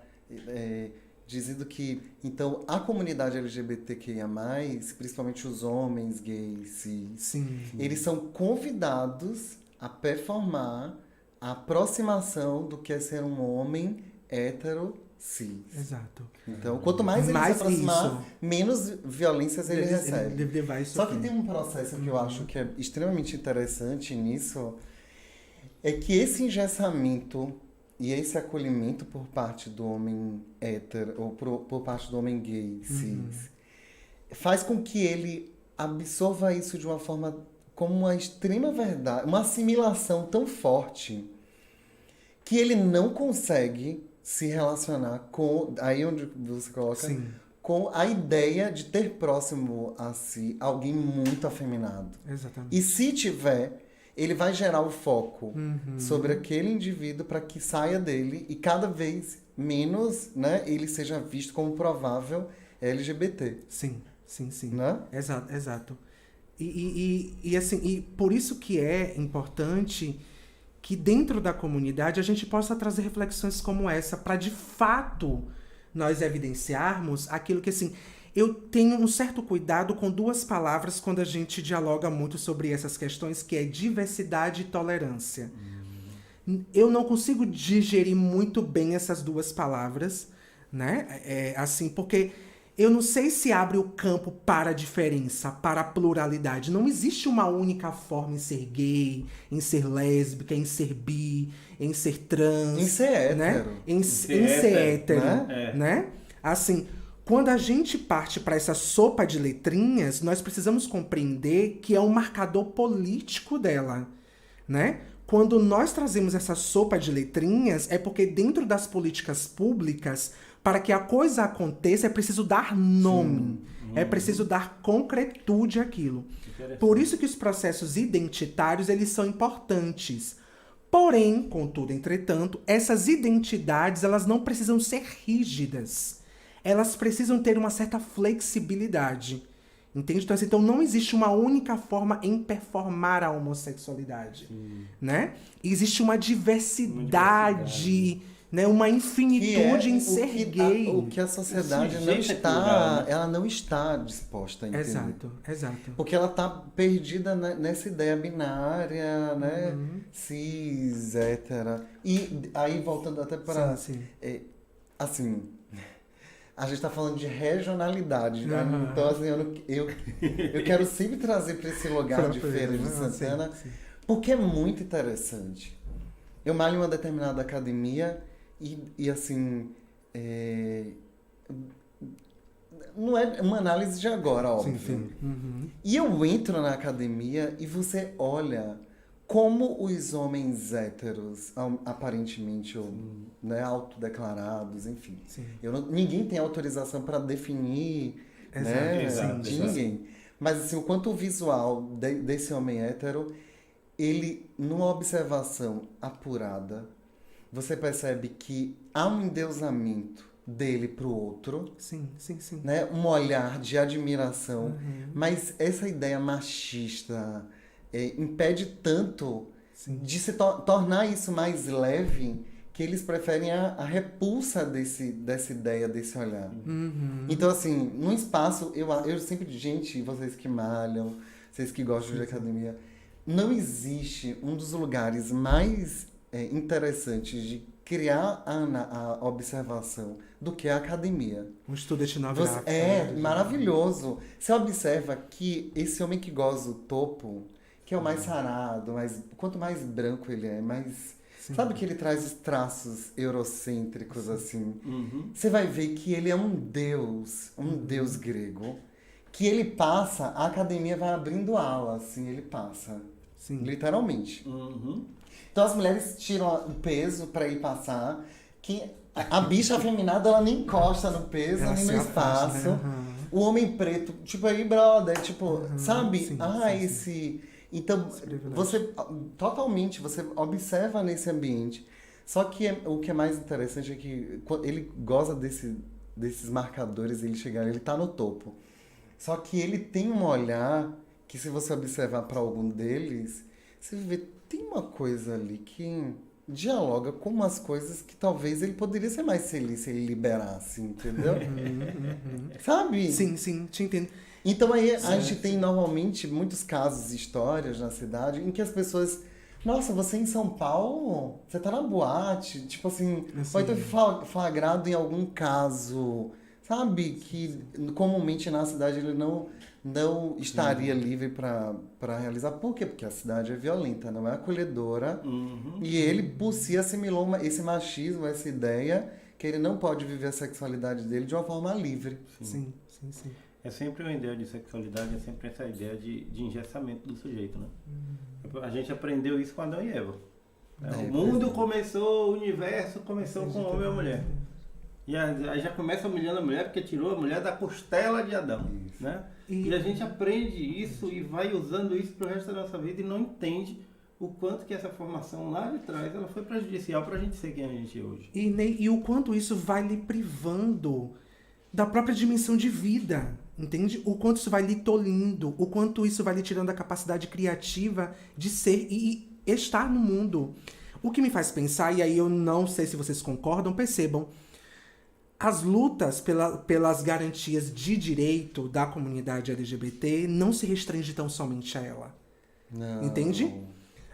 dizendo que, então, a comunidade LGBTQIA+, principalmente os homens gays, sim. eles são convidados a performar a aproximação do que é ser um homem hétero cis. Exato. Então, quanto mais ele se aproximar, menos violências ele recebe. Só que tem um processo que eu acho que é extremamente interessante nisso, é que esse engessamento e esse acolhimento por parte do homem hétero, ou por parte do homem gay, cis, faz com que ele absorva isso de uma forma como uma extrema verdade, uma assimilação tão forte, que ele não consegue se relacionar com, aí onde você coloca, Sim. com a ideia de ter próximo a si alguém muito afeminado. Exatamente. E se tiver, ele vai gerar o foco sobre aquele indivíduo para que saia dele e cada vez menos, né, ele seja visto como provável LGBT. Sim, sim, sim. Né? Exato, exato. E assim, e por isso que é importante que dentro da comunidade a gente possa trazer reflexões como essa, para de fato nós evidenciarmos aquilo que, assim, eu tenho um certo cuidado com duas palavras quando a gente dialoga muito sobre essas questões, que é diversidade e tolerância. Eu não consigo digerir muito bem essas duas palavras, né? Assim, porque eu não sei se abre o campo para a diferença, para a pluralidade. Não existe uma única forma em ser gay, em ser lésbica, em ser bi, em ser trans. Em ser hétero. Né? Em ser hétero, né? Assim, quando a gente parte para essa sopa de letrinhas, nós precisamos compreender que é um marcador político dela, né? Quando nós trazemos essa sopa de letrinhas, é porque dentro das políticas públicas, para que a coisa aconteça, é preciso dar nome. É preciso dar concretude àquilo. Por isso que os processos identitários, eles são importantes. Porém, contudo, entretanto, essas identidades, elas não precisam ser rígidas. Elas precisam ter uma certa flexibilidade. Entende? Então não existe uma única forma em performar a homossexualidade. Né? Existe uma diversidade, né? Uma infinitude em ser gay. O que a sociedade ela não está disposta a entender. Exato, exato. Porque ela está perdida nessa ideia binária, né? Cis, hétera. E aí, voltando até para... Sim. Assim... A gente tá falando de regionalidade, né? Então, assim, eu quero sempre trazer para esse lugar de Feira de Santana, porque é muito interessante. Eu malho em uma determinada academia e assim, não é uma análise de agora, óbvio. Sim. E eu entro na academia e você olha como os homens héteros, aparentemente, né, autodeclarados, enfim. Ninguém tem autorização para definir, né, ninguém. Mas assim, o quanto o visual desse homem hétero, ele, numa observação apurada, você percebe que há um endeusamento dele pro outro. Sim. Né, um olhar de admiração. Mas essa ideia machista... impede tanto de se tornar isso mais leve, que eles preferem a repulsa dessa ideia, desse olhar. Então, assim, num espaço, eu sempre digo, gente, vocês que malham, vocês que gostam de academia, não existe um dos lugares mais interessantes de criar a observação do que a academia. Um estudo etnográfico. Maravilhoso. Você observa que esse homem que goza o topo, que é o mais sarado, quanto mais branco ele é, mais... Sabe que ele traz os traços eurocêntricos, assim? Você vai ver que ele é um deus grego, que ele passa, a academia vai abrindo ala, assim, ele passa. Literalmente. Então as mulheres tiram o peso pra ir passar, que a bicha afeminada, ela nem encosta no peso, nem no espaço. O homem preto, tipo, aí, brother, tipo, sabe? Então, você observa nesse ambiente. Só que o que é mais interessante é que ele goza desses marcadores, ele tá no topo. Só que ele tem um olhar que, se você observar para algum deles, você vê, tem uma coisa ali que dialoga com umas coisas que talvez ele poderia ser mais feliz se ele liberasse, entendeu? Sabe? Sim, te entendo. Então aí a gente tem normalmente muitos casos, histórias na cidade em que as pessoas... Nossa, você em São Paulo? Você tá na boate? Tipo assim, pode ter flagrado em algum caso, sabe? Que comumente na cidade ele não estaria livre para realizar. Por quê? Porque a cidade é violenta, não é acolhedora. E ele, por si, assimilou esse machismo, essa ideia que ele não pode viver a sexualidade dele de uma forma livre. Sim. É sempre uma ideia de sexualidade, é sempre essa ideia de engessamento do sujeito, né? A gente aprendeu isso com Adão e Eva. O mundo começou, o universo começou com o homem e a mulher. E aí já começa humilhando a mulher porque tirou a mulher da costela de Adão, né? E a gente aprende isso e vai usando isso pro resto da nossa vida e não entende o quanto que essa formação lá de trás ela foi prejudicial pra gente ser quem a gente é hoje. E o quanto isso vai lhe privando da própria dimensão de vida, entende? O quanto isso vai lhe tolhindo, o quanto isso vai lhe tirando a capacidade criativa de ser e estar no mundo. O que me faz pensar, e aí eu não sei se vocês concordam, percebam, as lutas pelas garantias de direito da comunidade LGBT não se restringe tão somente a ela. Não. Entende?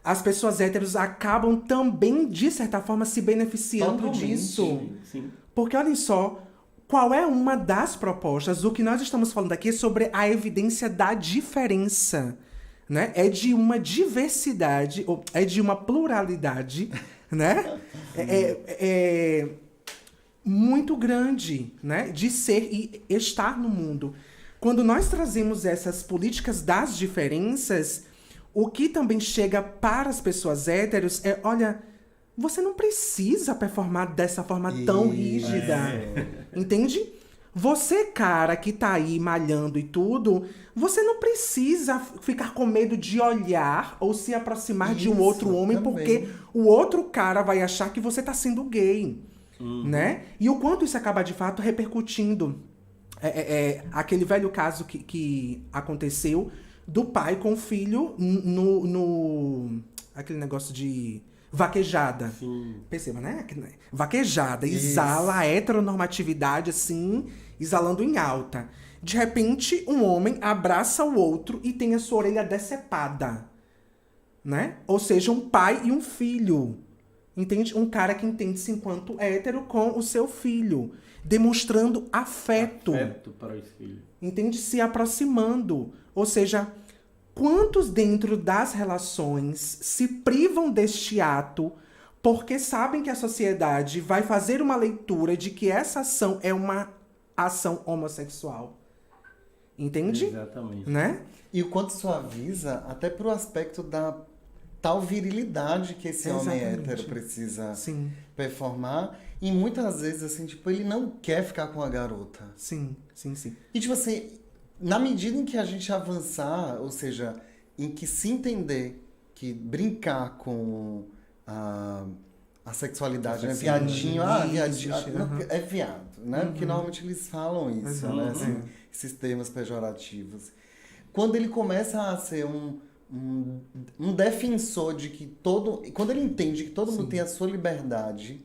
As pessoas héteros acabam também, de certa forma, se beneficiando Totalmente. disso. Sim. Porque olhem só, qual é uma das propostas? O que nós estamos falando aqui é sobre a evidência da diferença. Né? É de uma diversidade, ou é de uma pluralidade, né? Muito grande, né? De ser e estar no mundo. Quando nós trazemos essas políticas das diferenças, o que também chega para as pessoas héteros é, olha, você não precisa performar dessa forma tão rígida. Entende? Você, cara, que tá aí malhando e tudo, você não precisa ficar com medo de olhar ou se aproximar de um outro homem, também. porque o outro cara vai achar que você tá sendo gay. Né? E o quanto isso acaba, de fato, repercutindo. Aquele velho caso que aconteceu do pai com o filho no aquele negócio de vaquejada. Sim. Perceba, né? Vaquejada, exala a heteronormatividade, assim, exalando em alta. De repente, um homem abraça o outro e tem a sua orelha decepada. Né? Ou seja, um pai e um filho. Entende? Um cara que entende-se enquanto hétero com o seu filho. Demonstrando afeto. Afeto para os filhos. Entende? Se aproximando. Ou seja, quantos dentro das relações se privam deste ato porque sabem que a sociedade vai fazer uma leitura de que essa ação é uma ação homossexual. Entende? Exatamente. Né? E o quanto suaviza até pro aspecto da tal virilidade que esse homem Exatamente. hétero precisa Sim, performar. E muitas vezes, assim, tipo, ele não quer ficar com a garota. sim. E, tipo assim, na medida em que a gente avançar, ou seja, em que se entender que brincar com a sexualidade, né? Viadinho, viadinho, não, é viado, né? Porque normalmente eles falam isso, né? Assim, esses termos pejorativos. Quando ele começa a ser um defensor de que quando ele entende que todo mundo tem a sua liberdade,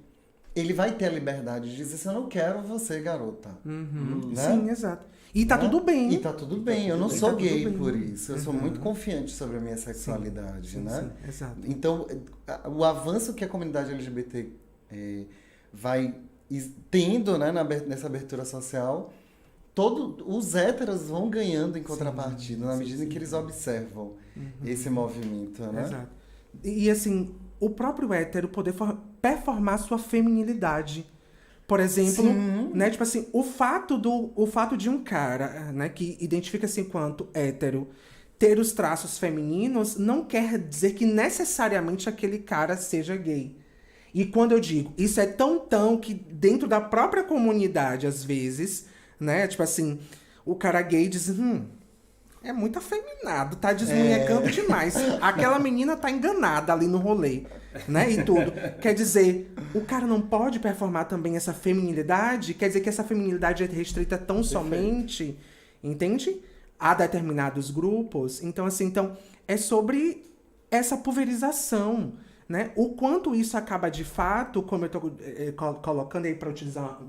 ele vai ter a liberdade de dizer assim, eu não quero você, garota. Né? Sim, exato. E tá tudo bem. E tá tudo bem. Eu não sou gay bem. por isso. Eu sou muito confiante sobre a minha sexualidade, né? Sim, exato. Então, o avanço que a comunidade LGBT vai tendo, né, nessa abertura social, os héteros vão ganhando em contrapartida, na medida em que eles observam esse movimento, né? Exato. E assim, o próprio hétero poder performar sua feminilidade. Por exemplo, né, tipo assim, o fato de um cara, né, que identifica-se enquanto hétero ter os traços femininos não quer dizer que necessariamente aquele cara seja gay. E quando eu digo, isso é tão que dentro da própria comunidade, às vezes, né, tipo assim, o cara gay diz, é muito afeminado, tá desmunhecando demais. Aquela menina tá enganada ali no rolê, né? E tudo. Quer dizer, o cara não pode performar também essa feminilidade? Quer dizer que essa feminilidade é restrita tão somente, entende? A determinados grupos. Então, assim, é sobre essa pulverização, né? O quanto isso acaba de fato, como eu tô colocando aí para utilizar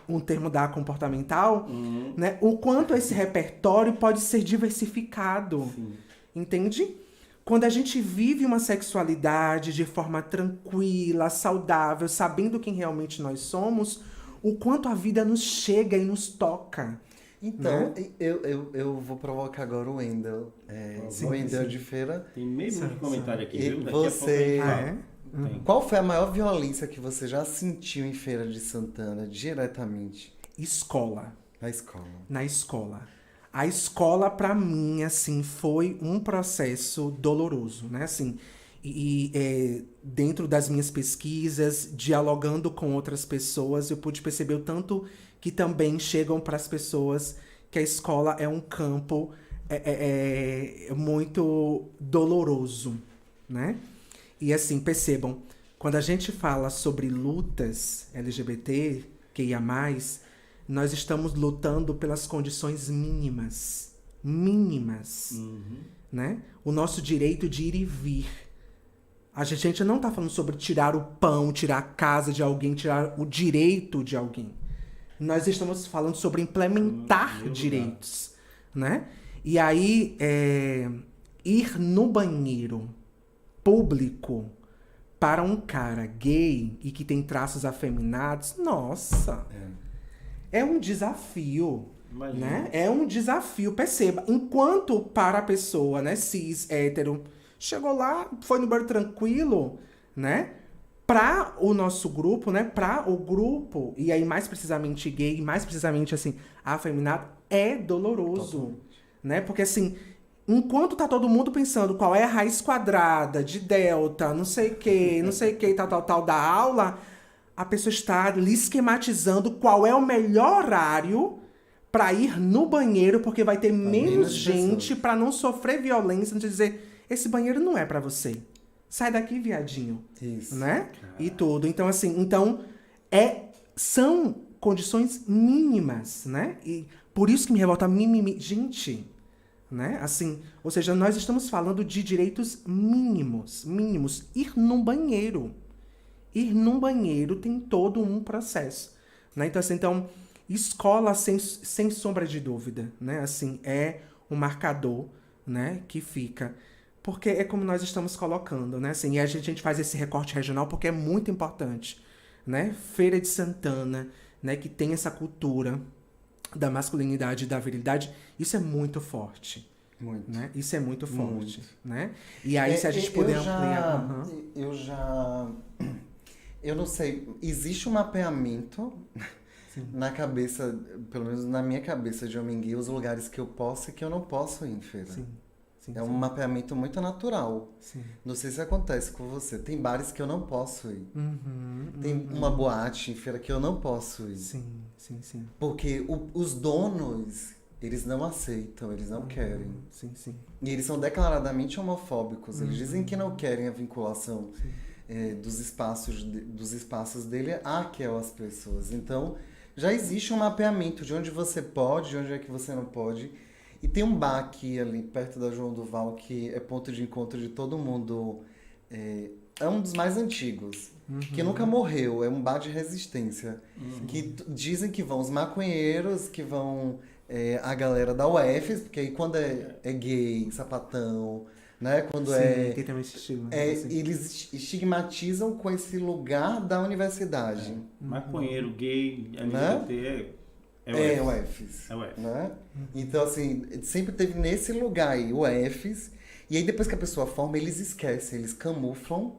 um termo da comportamental, né? O quanto esse repertório pode ser diversificado. Sim. Entende? Quando a gente vive uma sexualidade de forma tranquila, saudável, sabendo quem realmente nós somos, o quanto a vida nos chega e nos toca. Então, Né? eu vou provocar agora o Wendel. O Wendel de Feira. Tem meio monte de comentário aqui, E viu? Daqui você- a pouco a Ah, gente é? fala. Tem. Qual foi a maior violência que você já sentiu em Feira de Santana, diretamente? Escola. Na escola. Na escola. A escola, pra mim, assim, foi um processo doloroso, né? Assim, dentro das minhas pesquisas, dialogando com outras pessoas, eu pude perceber o tanto que também chegam para as pessoas que a escola é um campo muito doloroso, né? E assim, percebam, quando a gente fala sobre lutas LGBT, QIA+, nós estamos lutando pelas condições mínimas. Mínimas. Né? O nosso direito de ir e vir. A gente não tá falando sobre tirar o pão, tirar a casa de alguém, tirar o direito de alguém. Nós estamos falando sobre implementar direitos, né? E aí, ir no banheiro público para um cara gay e que tem traços afeminados, nossa, é um desafio. Imagina. Né? É um desafio, perceba. Enquanto para a pessoa, né, cis, hétero, chegou lá, foi no banheiro tranquilo, né? Para o nosso grupo, né? Para o grupo, e aí mais precisamente gay, mais precisamente assim, afeminado, é doloroso, né? Porque assim, enquanto tá todo mundo pensando qual é a raiz quadrada de delta, não sei o que, tal da aula, a pessoa está lhe esquematizando qual é o melhor horário para ir no banheiro, porque vai ter menos gente para não sofrer violência, não dizer, esse banheiro não é para você. Sai daqui, viadinho. Isso. Né? E tudo. Então, assim, são condições mínimas, né? E por isso que me revolta gente, né? Assim, ou seja, nós estamos falando de direitos mínimos. Ir num banheiro. Ir num banheiro tem todo um processo, né? Então, assim, escola, sem sombra de dúvida, né? Assim, é um marcador, né? Que fica. Porque é como nós estamos colocando, né? Assim, e a gente faz esse recorte regional porque é muito importante, né? Feira de Santana, né? Que tem essa cultura da masculinidade e da virilidade. Isso é muito forte. Muito. Né? Isso é muito forte, Muito. né? E aí, se a gente puder ampliar... Eu não sei, existe um mapeamento na cabeça, pelo menos na minha cabeça de homem gay, os lugares que eu posso e que eu não posso ir em feira. Sim, um mapeamento muito natural. Sim. Não sei se acontece com você. Tem bares que eu não posso ir. Tem uma boate em feira que eu não posso ir. Sim. Porque os donos, eles não aceitam, eles não querem. Sim. E eles são declaradamente homofóbicos. Eles dizem que não querem a vinculação dos espaços dele àquelas pessoas. Então, já existe um mapeamento de onde você pode, de onde é que você não pode. E tem um bar aqui, ali perto da João Duval, que é ponto de encontro de todo mundo. É um dos mais antigos, que nunca morreu. É um bar de resistência. Que dizem que vão os maconheiros, que vão a galera da UFES, porque aí quando é gay, sapatão, né? Quando tem também esse estigma. eles estigmatizam com esse lugar da universidade. Maconheiro, gay, Né? LGBT, É o UFES. É o UFES. Né? Então, assim, sempre teve nesse lugar aí, o UFES. E aí, depois que a pessoa forma, eles esquecem, eles camuflam.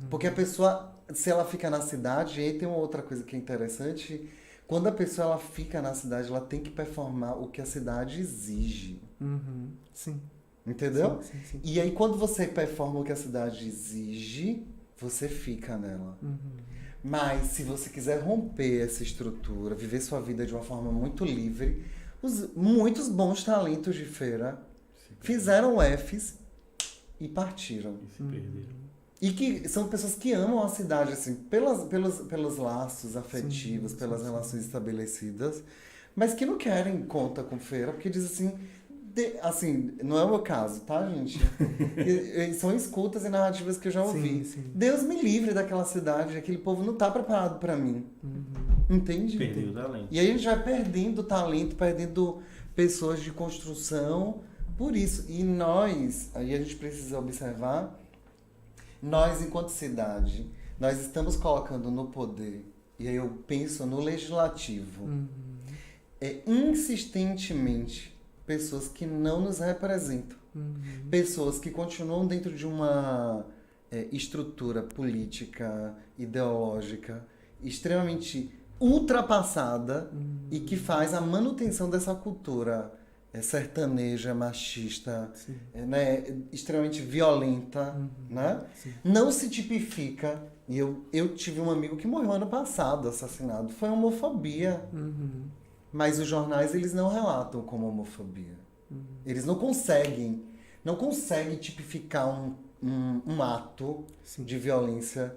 Porque a pessoa, se ela fica na cidade, e aí tem uma outra coisa que é interessante. Quando a pessoa ela fica na cidade, ela tem que performar o que a cidade exige. Sim. Entendeu? Sim. E aí, quando você performa o que a cidade exige, você fica nela. Mas, se você quiser romper essa estrutura, viver sua vida de uma forma muito livre, muitos bons talentos de feira fizeram Fs e partiram. E se perderam. E que são pessoas que amam a cidade, assim, pelos laços afetivos, pelas relações estabelecidas, mas que não querem conta com feira, porque diz assim, não é o meu caso, tá, gente? São escutas e narrativas que eu já ouvi. Sim. Deus me livre daquela cidade, aquele povo não tá preparado pra mim. Entende? Perdeu o talento. E aí a gente vai perdendo talento, perdendo pessoas de construção por isso. E nós, aí a gente precisa observar, nós enquanto cidade, nós estamos colocando no poder e aí eu penso no legislativo, insistentemente pessoas que não nos representam. Pessoas que continuam dentro de uma estrutura política, ideológica, extremamente ultrapassada e que faz a manutenção dessa cultura sertaneja, machista, né, extremamente violenta, né? Não se tipifica. E eu tive um amigo que morreu ano passado, assassinado. Foi homofobia. Mas os jornais, eles não relatam como homofobia. Eles não conseguem tipificar um ato de violência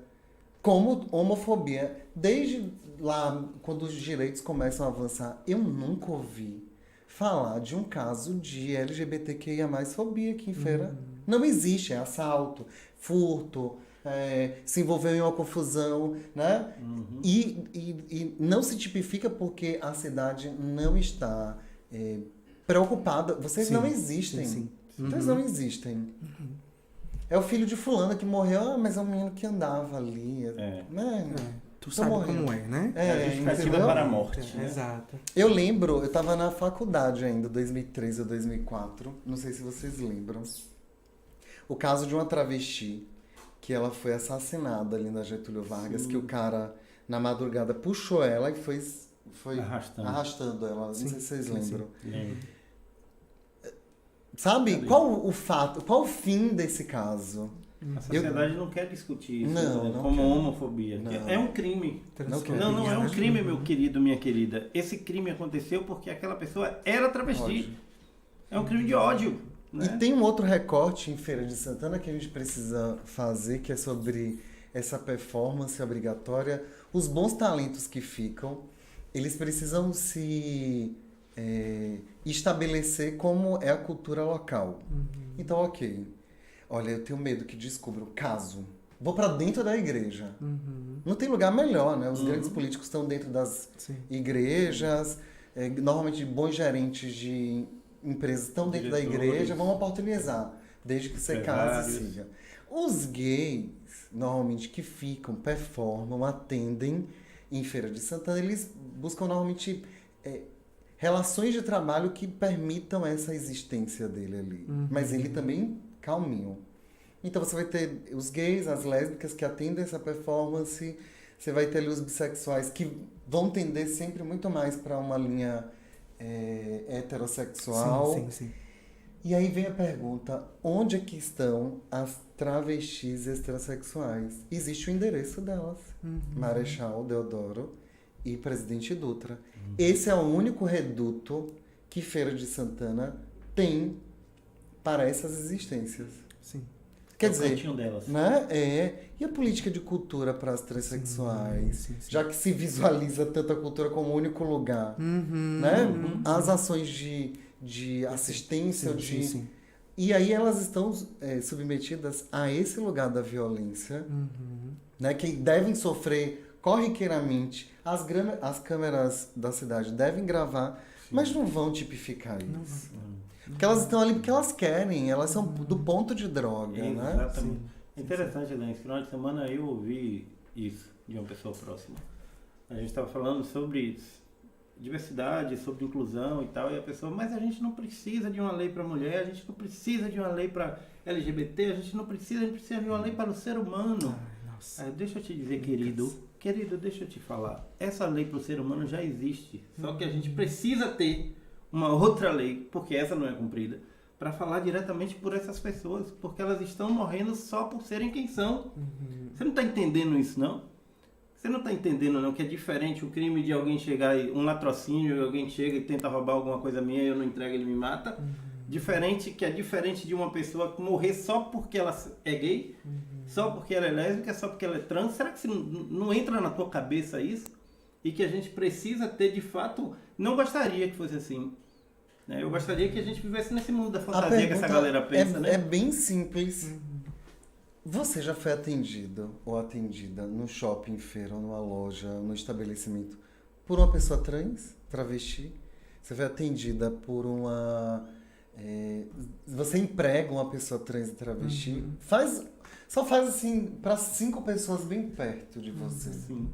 como homofobia. Desde lá, quando os direitos começam a avançar, eu nunca ouvi falar de um caso de LGBTQIA+, fobia aqui em Feira. Não existe, é assalto, furto, se envolveu em uma confusão, né? E não se tipifica porque a cidade não está preocupada. Vocês não existem. Vocês não existem. É o filho de fulano que morreu, mas é um menino que andava ali. Né? Tu sabe como é, né? A justificativa para a morte. Né? Exato. Eu lembro, eu tava na faculdade ainda, 2003 ou 2004. Não sei se vocês lembram. O caso de uma travesti, que ela foi assassinada ali na Getúlio Vargas, que o cara, na madrugada, puxou ela e foi arrastando ela. Não sei se vocês lembram. Sabe? Qual o fato, qual o fim desse caso? A sociedade não quer discutir isso não como quer. homofobia. Não. É um crime. Não é um crime, meu querido, minha querida. Esse crime aconteceu porque aquela pessoa era travesti. Ódio. É um crime de ódio. Né? E tem um outro recorte em Feira de Santana que a gente precisa fazer, que é sobre essa performance obrigatória. Os bons talentos que ficam, eles precisam se estabelecer como é a cultura local. Então, ok. Olha, eu tenho medo que descubra o caso. Vou pra dentro da igreja. Não tem lugar melhor, né? Os grandes políticos estão dentro das igrejas. Normalmente, bons gerentes de empresas estão dentro da igreja. Vão oportunizar, desde que você case e siga. Os gays, normalmente, que ficam, performam, atendem em Feira de Santana, eles buscam, normalmente, relações de trabalho que permitam essa existência dele ali. Mas ele também calminho. Então você vai ter os gays, as lésbicas que atendem essa performance, você vai ter ali os bissexuais que vão tender sempre muito mais para uma linha heterossexual. Sim. E aí vem a pergunta, onde é que estão as travestis heterossexuais? Existe o endereço delas. Marechal Deodoro e Presidente Dutra. Esse é o único reduto que Feira de Santana tem para essas existências. Sim. Quer dizer, delas. né? E a política de cultura para as transexuais? Sim. Já que se visualiza tanto a cultura como único lugar, né? As ações de assistência, Sim. E aí elas estão submetidas a esse lugar da violência, né? Que devem sofrer corriqueiramente. As câmeras da cidade devem gravar, mas não vão tipificar isso. Porque elas estão ali porque elas querem, elas são do ponto de droga, né? Exatamente. É interessante, Helena, esse final de semana eu ouvi isso de uma pessoa próxima. A gente estava falando sobre diversidade, sobre inclusão e tal, e a pessoa, mas a gente não precisa de uma lei para mulher, a gente não precisa de uma lei para LGBT, a gente precisa de uma lei para o ser humano. Deixa eu te dizer, querido, deixa eu te falar. Essa lei para o ser humano já existe, só que a gente precisa ter uma outra lei, porque essa não é cumprida, para falar diretamente por essas pessoas, porque elas estão morrendo só por serem quem são. Você não está entendendo isso, não? Você não está entendendo, não, que é diferente o crime de alguém chegar, um latrocínio, alguém chega e tenta roubar alguma coisa minha e eu não entrego, ele me mata. Diferente de uma pessoa morrer só porque ela é gay, só porque ela é lésbica, só porque ela é trans. Será que não entra na tua cabeça isso? E que a gente precisa ter, de fato, não gostaria que fosse assim. Né? Eu gostaria que a gente vivesse nesse mundo da fantasia que essa galera pensa, né? É bem simples. Você já foi atendido ou atendida no shopping, feira, ou numa loja, no estabelecimento, por uma pessoa trans, travesti? Você foi atendida por uma... você emprega uma pessoa trans e travesti? Só faz assim, para 5 pessoas bem perto de você. Sim.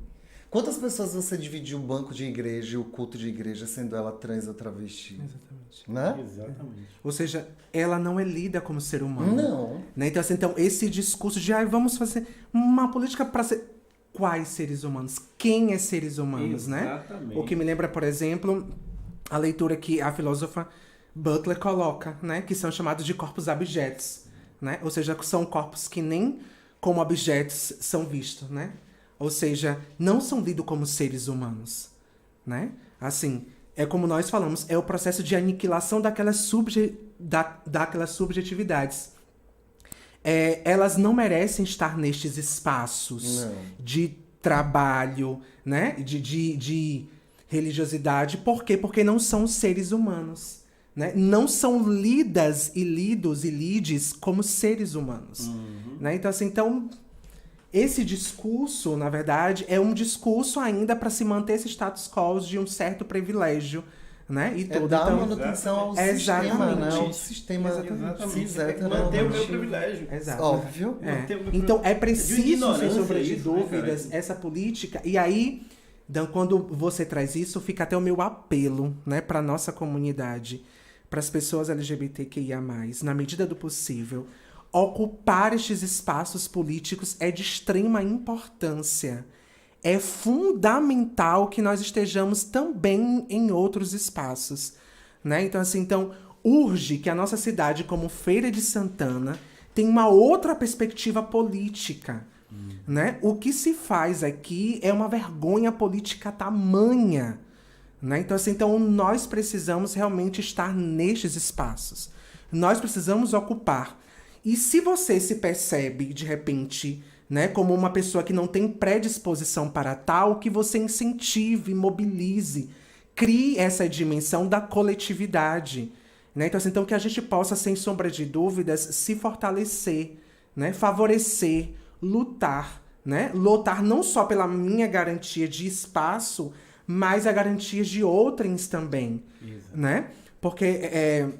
Quantas pessoas você dividiu o banco de igreja e o culto de igreja, sendo ela trans ou travesti? Exatamente. Né? Exatamente. Ou seja, ela não é lida como ser humano. Não. Né? Então, assim, esse discurso de vamos fazer uma política para ser... Quais seres humanos? Quem é seres humanos, né? Exatamente. O que me lembra, por exemplo, a leitura que a filósofa Butler coloca, né? Que são chamados de corpos abjetos, né? Ou seja, são corpos que nem como objetos são vistos, né? Ou seja, não são lidos como seres humanos, né? Assim, é como nós falamos, é o processo de aniquilação daquelas, daquelas subjetividades. Elas não merecem estar nestes espaços de trabalho, né? De religiosidade. Por quê? Porque não são seres humanos. Né? Não são lidas e lidos e lides como seres humanos. Né? Então, assim, esse discurso, na verdade, é um discurso ainda para se manter esse status quo de um certo privilégio. Né? E dar manutenção ao sistema, né? Ao sistema cis manter o meu privilégio. Exato. Óbvio. Então é preciso, sem sombra de dúvidas, essa política. E aí, Dan, quando você traz isso, fica até o meu apelo, né, para nossa comunidade, para as pessoas LGBTQIA+, na medida do possível, ocupar estes espaços políticos é de extrema importância. É fundamental que nós estejamos também em outros espaços, né? Então, assim, urge que a nossa cidade, como Feira de Santana, tenha uma outra perspectiva política, né? O que se faz aqui é uma vergonha política tamanha, né? Então, assim, nós precisamos realmente estar nestes espaços. Nós precisamos ocupar. E se você se percebe, de repente, né, como uma pessoa que não tem predisposição para tal, que você incentive, mobilize, crie essa dimensão da coletividade. Né? Então, que a gente possa, sem sombra de dúvidas, se fortalecer, né, favorecer, lutar. Né? Lutar não só pela minha garantia de espaço, mas a garantia de outrens também. Né? Porque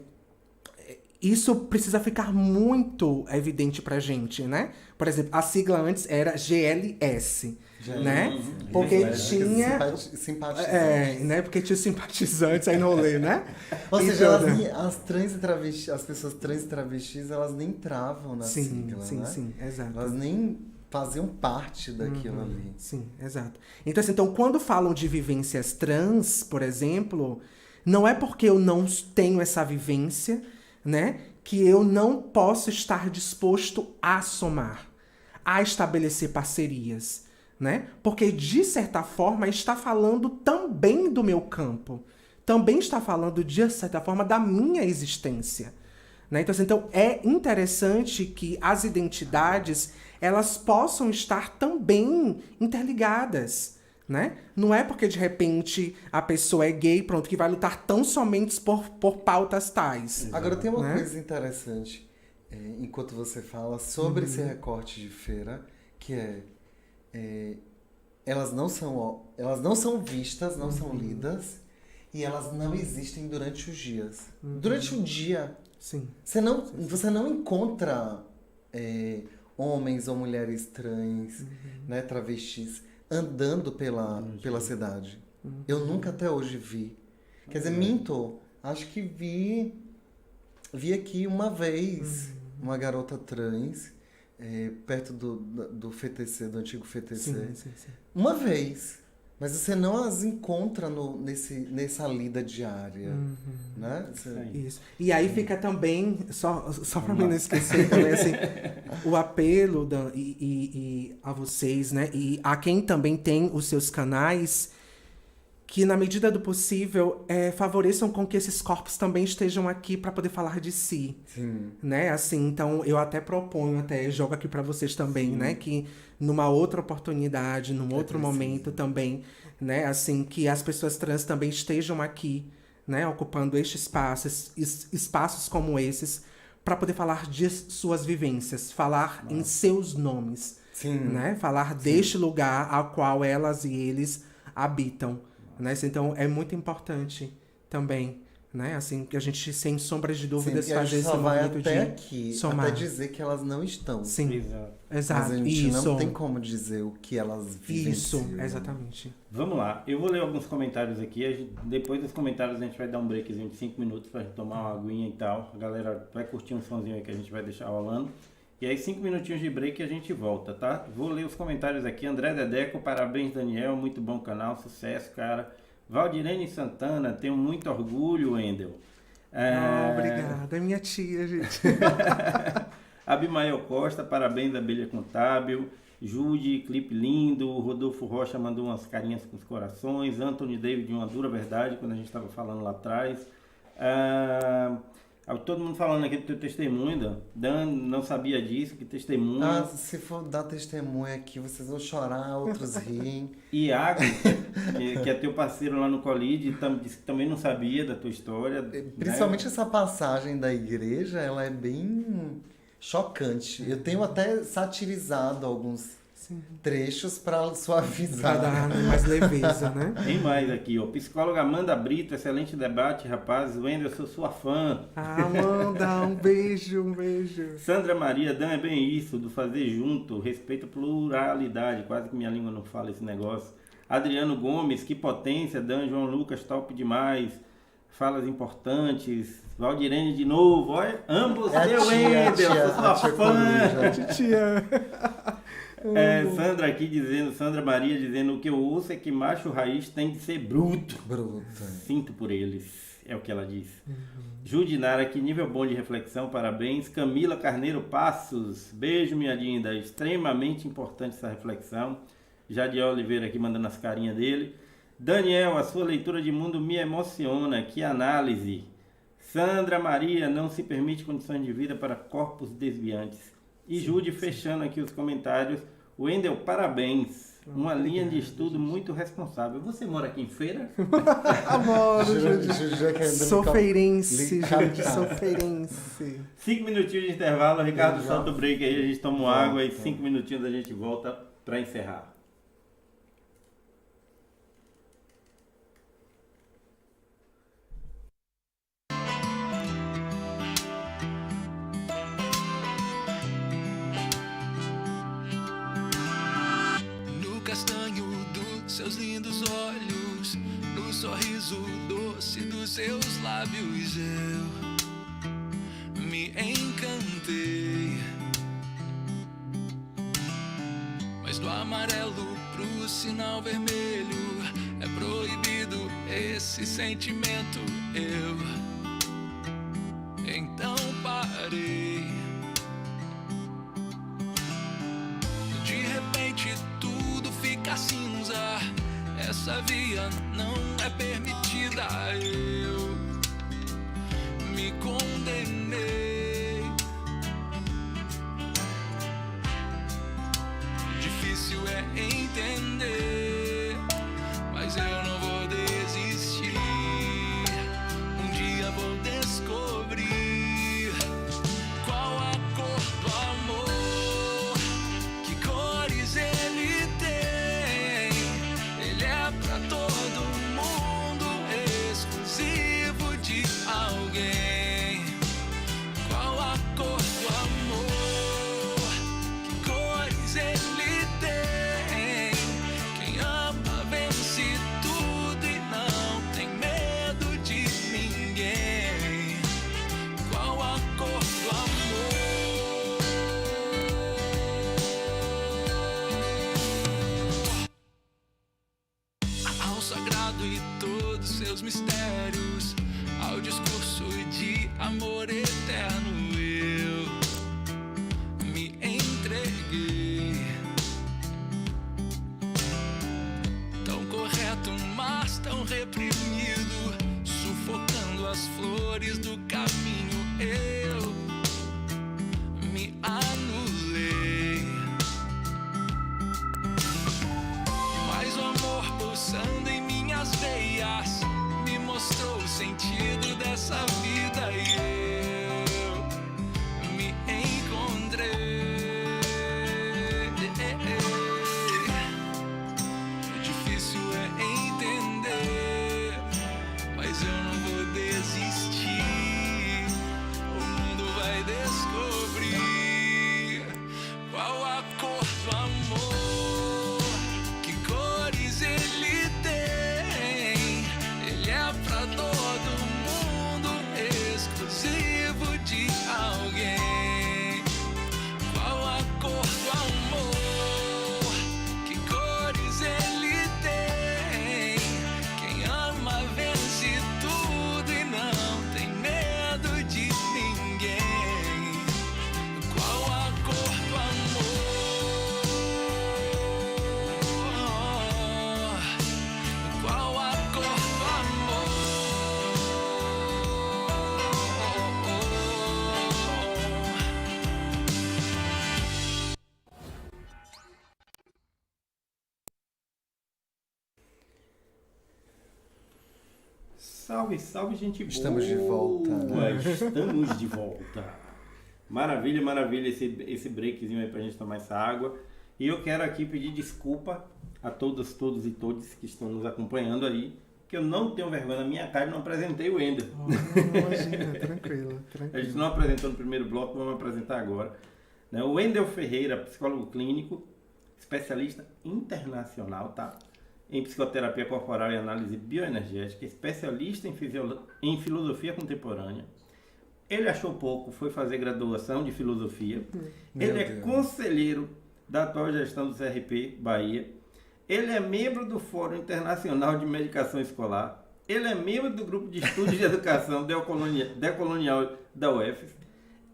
isso precisa ficar muito evidente pra gente, né? Por exemplo, a sigla antes era GLS, né? Porque tinha... Simpatizantes. né? Porque tinha simpatizantes aí no rolê, né? Ou seja, as trans e travestis, as pessoas trans e travestis, elas nem entravam na sigla, né? Sim, exato. Elas nem faziam parte daquilo ali. Sim, exato. Então, quando falam de vivências trans, por exemplo, não é porque eu não tenho essa vivência, né, que eu não posso estar disposto a somar, a estabelecer parcerias, né? Porque, de certa forma, está falando também do meu campo. Também está falando, de certa forma, da minha existência. Né? Então, é interessante que as identidades elas possam estar também interligadas. Né? Não é porque de repente a pessoa é gay, pronto, que vai lutar tão somente por pautas tais. Agora tem uma coisa interessante, enquanto você fala sobre esse recorte de feira, que elas não são vistas, não são lidas, e elas não existem durante os dias. Durante o dia, sim. Você não encontra homens ou mulheres trans, né, travestis, andando pela cidade. Eu nunca até hoje vi. Quer dizer, minto. Acho que vi aqui uma vez uma garota trans perto do FTC, do antigo FTC. Sim. Uma vez. Mas você não as encontra nessa lida diária. Né? Isso. E aí fica também, só para mim não esquecer também, assim, o apelo e a vocês, né? E a quem também tem os seus canais, que na medida do possível favoreçam com que esses corpos também estejam aqui para poder falar de si. Sim. Né? Assim, então eu até proponho, jogo aqui para vocês também, né? Que numa outra oportunidade, num outro momento também, né? Assim, que as pessoas trans também estejam aqui, né? Ocupando este espaço, espaços como esses, para poder falar de suas vivências, falar em seus nomes. Sim. Né? Falar deste lugar ao qual elas e eles habitam. Né? Então é muito importante também, né? Assim, que a gente, sem sombras de dúvidas, Sim, e a fazer gente esse só vai movimento até de aqui, somar. até dizer que elas não estão. Sim, Exato. exato. Mas a gente Isso. não tem como dizer o que elas Isso, vivenciam. exatamente. Vamos lá, eu vou ler alguns comentários aqui. Depois dos comentários a gente vai dar um breakzinho de 5 minutos pra gente tomar uma aguinha e tal. A galera vai curtir um sonzinho aí que a gente vai deixar rolando. E aí 5 minutinhos de break e a gente volta, tá? Vou ler os comentários aqui. André Dedeco, parabéns Daniel, muito bom canal, sucesso, cara. Valdirene Santana, tenho muito orgulho, Wendel. Obrigada, é minha tia, gente. Abimael Costa, parabéns Abelha Contábil. Jude, clipe lindo. Rodolfo Rocha mandou umas carinhas com os corações. Anthony David, uma dura verdade, quando a gente estava falando lá atrás. Todo mundo falando aqui do teu testemunho, Dan não sabia disso, que testemunho. Se for dar testemunho aqui, vocês vão chorar, outros riem. Iago, que é teu parceiro lá no Colide, disse que também não sabia da tua história. Principalmente né? essa passagem da igreja, ela é bem chocante. Eu tenho até satirizado alguns trechos para suavizar. Pra dar mais leveza, né? Tem mais aqui, ó. Psicóloga Amanda Brito, excelente debate, rapaz. Wendel, eu sou sua fã. Amanda, um beijo, um beijo. Sandra Maria, Dan, é bem isso, do fazer junto, respeito à pluralidade, quase que minha língua não fala esse negócio. Adriano Gomes, que potência, Dan, João Lucas, top demais, falas importantes. Valdirene de novo, olha, amo você, Wendel, sou sua fã. Tia. Sandra aqui dizendo, Sandra Maria dizendo, o que eu ouço é que macho raiz tem de ser bruto. Sinto por eles, é o que ela diz. Judinara, que nível bom de reflexão, parabéns. Camila Carneiro Passos, beijo minha linda, extremamente importante essa reflexão. Jadiel Oliveira aqui mandando as carinhas dele. Daniel, a sua leitura de mundo me emociona, que análise. Sandra Maria, não se permite condições de vida para corpos desviantes. E Jude, fechando aqui os comentários. Wendel, parabéns. Uma linha de estudo muito responsável. Você mora aqui em Feira? Amor, sou feirense, gente, sou feirense. 5 minutinhos de intervalo. Ricardo, solta o break aí. A gente toma uma água e 5 minutinhos a gente volta para encerrar. Seus lindos olhos, no sorriso doce dos seus lábios, eu me encantei. Mas do amarelo pro sinal vermelho é proibido esse sentimento. Eu então parei. De repente tudo fica cinza. Essa via não é permitida. Eu me condenei. Difícil é entender, mas eu não vou desistir. Um dia vou descobrir qual a cor do amor, que cores ele tem. Ele é pra todo mundo, exclusivo de alguém. Qual a cor do amor, que cores ele tem. Quem ama vence tudo e não tem medo de ninguém. Qual a cor do amor? Ao sagrado e todos seus mistérios, ao discurso de amor eterno, eu me entreguei. Tão correto, mas tão reprimido, sufocando as flores do caminho, eu me anulei. Mas o amor pulsando em minhas veias me mostrou o sentido dessa vida e eu me encontrei. Difícil é entender, mas eu não vou desistir. Salve, salve, gente boa! Estamos de volta, né? Estamos de volta! Maravilha, maravilha esse breakzinho aí pra gente tomar essa água. E eu quero aqui pedir desculpa a todas, todos e todos que estão nos acompanhando aí, que eu não tenho vergonha na minha cara e não apresentei o Wendel. Imagina, tranquilo. A gente não apresentou no primeiro bloco, vamos apresentar agora. Né? O Wendel Ferreira, psicólogo clínico, especialista internacional, tá? Em psicoterapia corporal e análise bioenergética, especialista em filosofia contemporânea. Ele achou pouco, foi fazer graduação de filosofia. Ele é conselheiro da atual gestão do CRP Bahia. Ele é membro do Fórum Internacional de Medicação Escolar. Ele é membro do Grupo de Estudos de Educação Decolonial da UFES.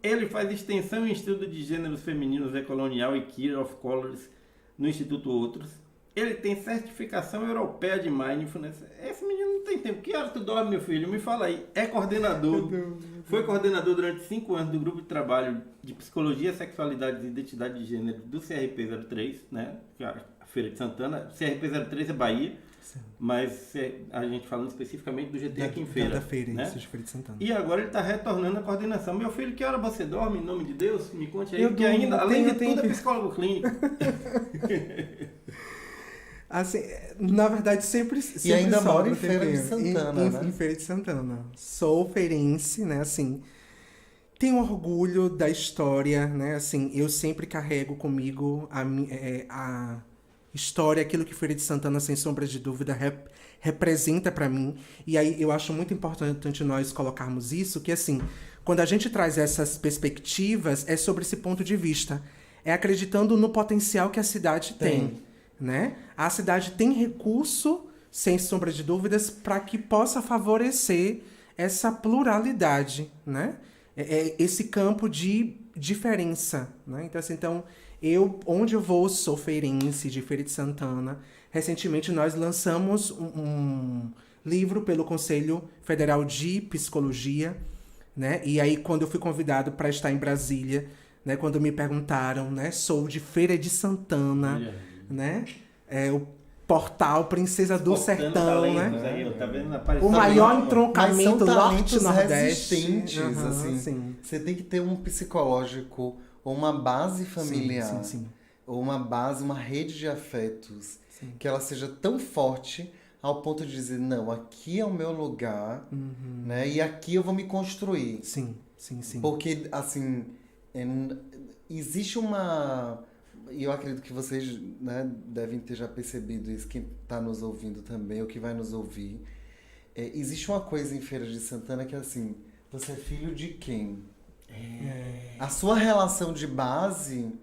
Ele faz extensão em estudo de gêneros femininos decolonial e Care of Colors no Instituto Outros. Ele tem certificação europeia de Mindfulness. Esse menino não tem tempo. Que hora tu dorme, meu filho? Me fala aí. É coordenador. Foi coordenador durante 5 anos do grupo de trabalho de Psicologia, Sexualidade e Identidade de Gênero do CRP03, né? Que é a Feira de Santana. CRP03 é Bahia. Sim. Mas a gente falando especificamente do GT aqui em Feira. Da Feira, né? isso, de Feira de Santana. E agora ele está retornando à coordenação. Meu filho, que hora você dorme, em nome de Deus? Me conte aí. Eu Porque durmo, ainda, além de tenho tudo, é psicólogo clínico. Assim, na verdade, sempre E ainda sobra mora em um Feira de tempinho. Santana, né? Em Feira de Santana. Sou feirense, né, assim... Tenho orgulho da história, né, assim... Eu sempre carrego comigo a história, aquilo que Feira de Santana, sem sombra de dúvida, representa para mim. E aí, eu acho muito importante nós colocarmos isso, que assim... Quando a gente traz essas perspectivas, é sobre esse ponto de vista. É acreditando no potencial que a cidade tem. Né? A cidade tem recurso, sem sombra de dúvidas, para que possa favorecer essa pluralidade, né? Esse campo de diferença, né? Então, assim, onde eu vou, sou feirense, de Feira de Santana. Recentemente, nós lançamos um livro pelo Conselho Federal de Psicologia, né? E aí, quando eu fui convidado para estar em Brasília, né? Quando me perguntaram, né? Sou de Feira de Santana, né? O portal Princesa do Sertão, né? Aí, tá vendo? O maior entroncamento norte-nordeste. norte-nordeste. Assim. Você tem que ter um psicológico ou uma base familiar, sim. ou uma base, uma rede de afetos, que ela seja tão forte ao ponto de dizer, não, aqui é o meu lugar, né? E aqui eu vou me construir. Sim. Porque, assim, existe uma... E eu acredito que vocês, né, devem ter já percebido isso, quem está nos ouvindo também, ou que vai nos ouvir. Existe uma coisa em Feira de Santana que é assim, você é filho de quem? A sua relação de base,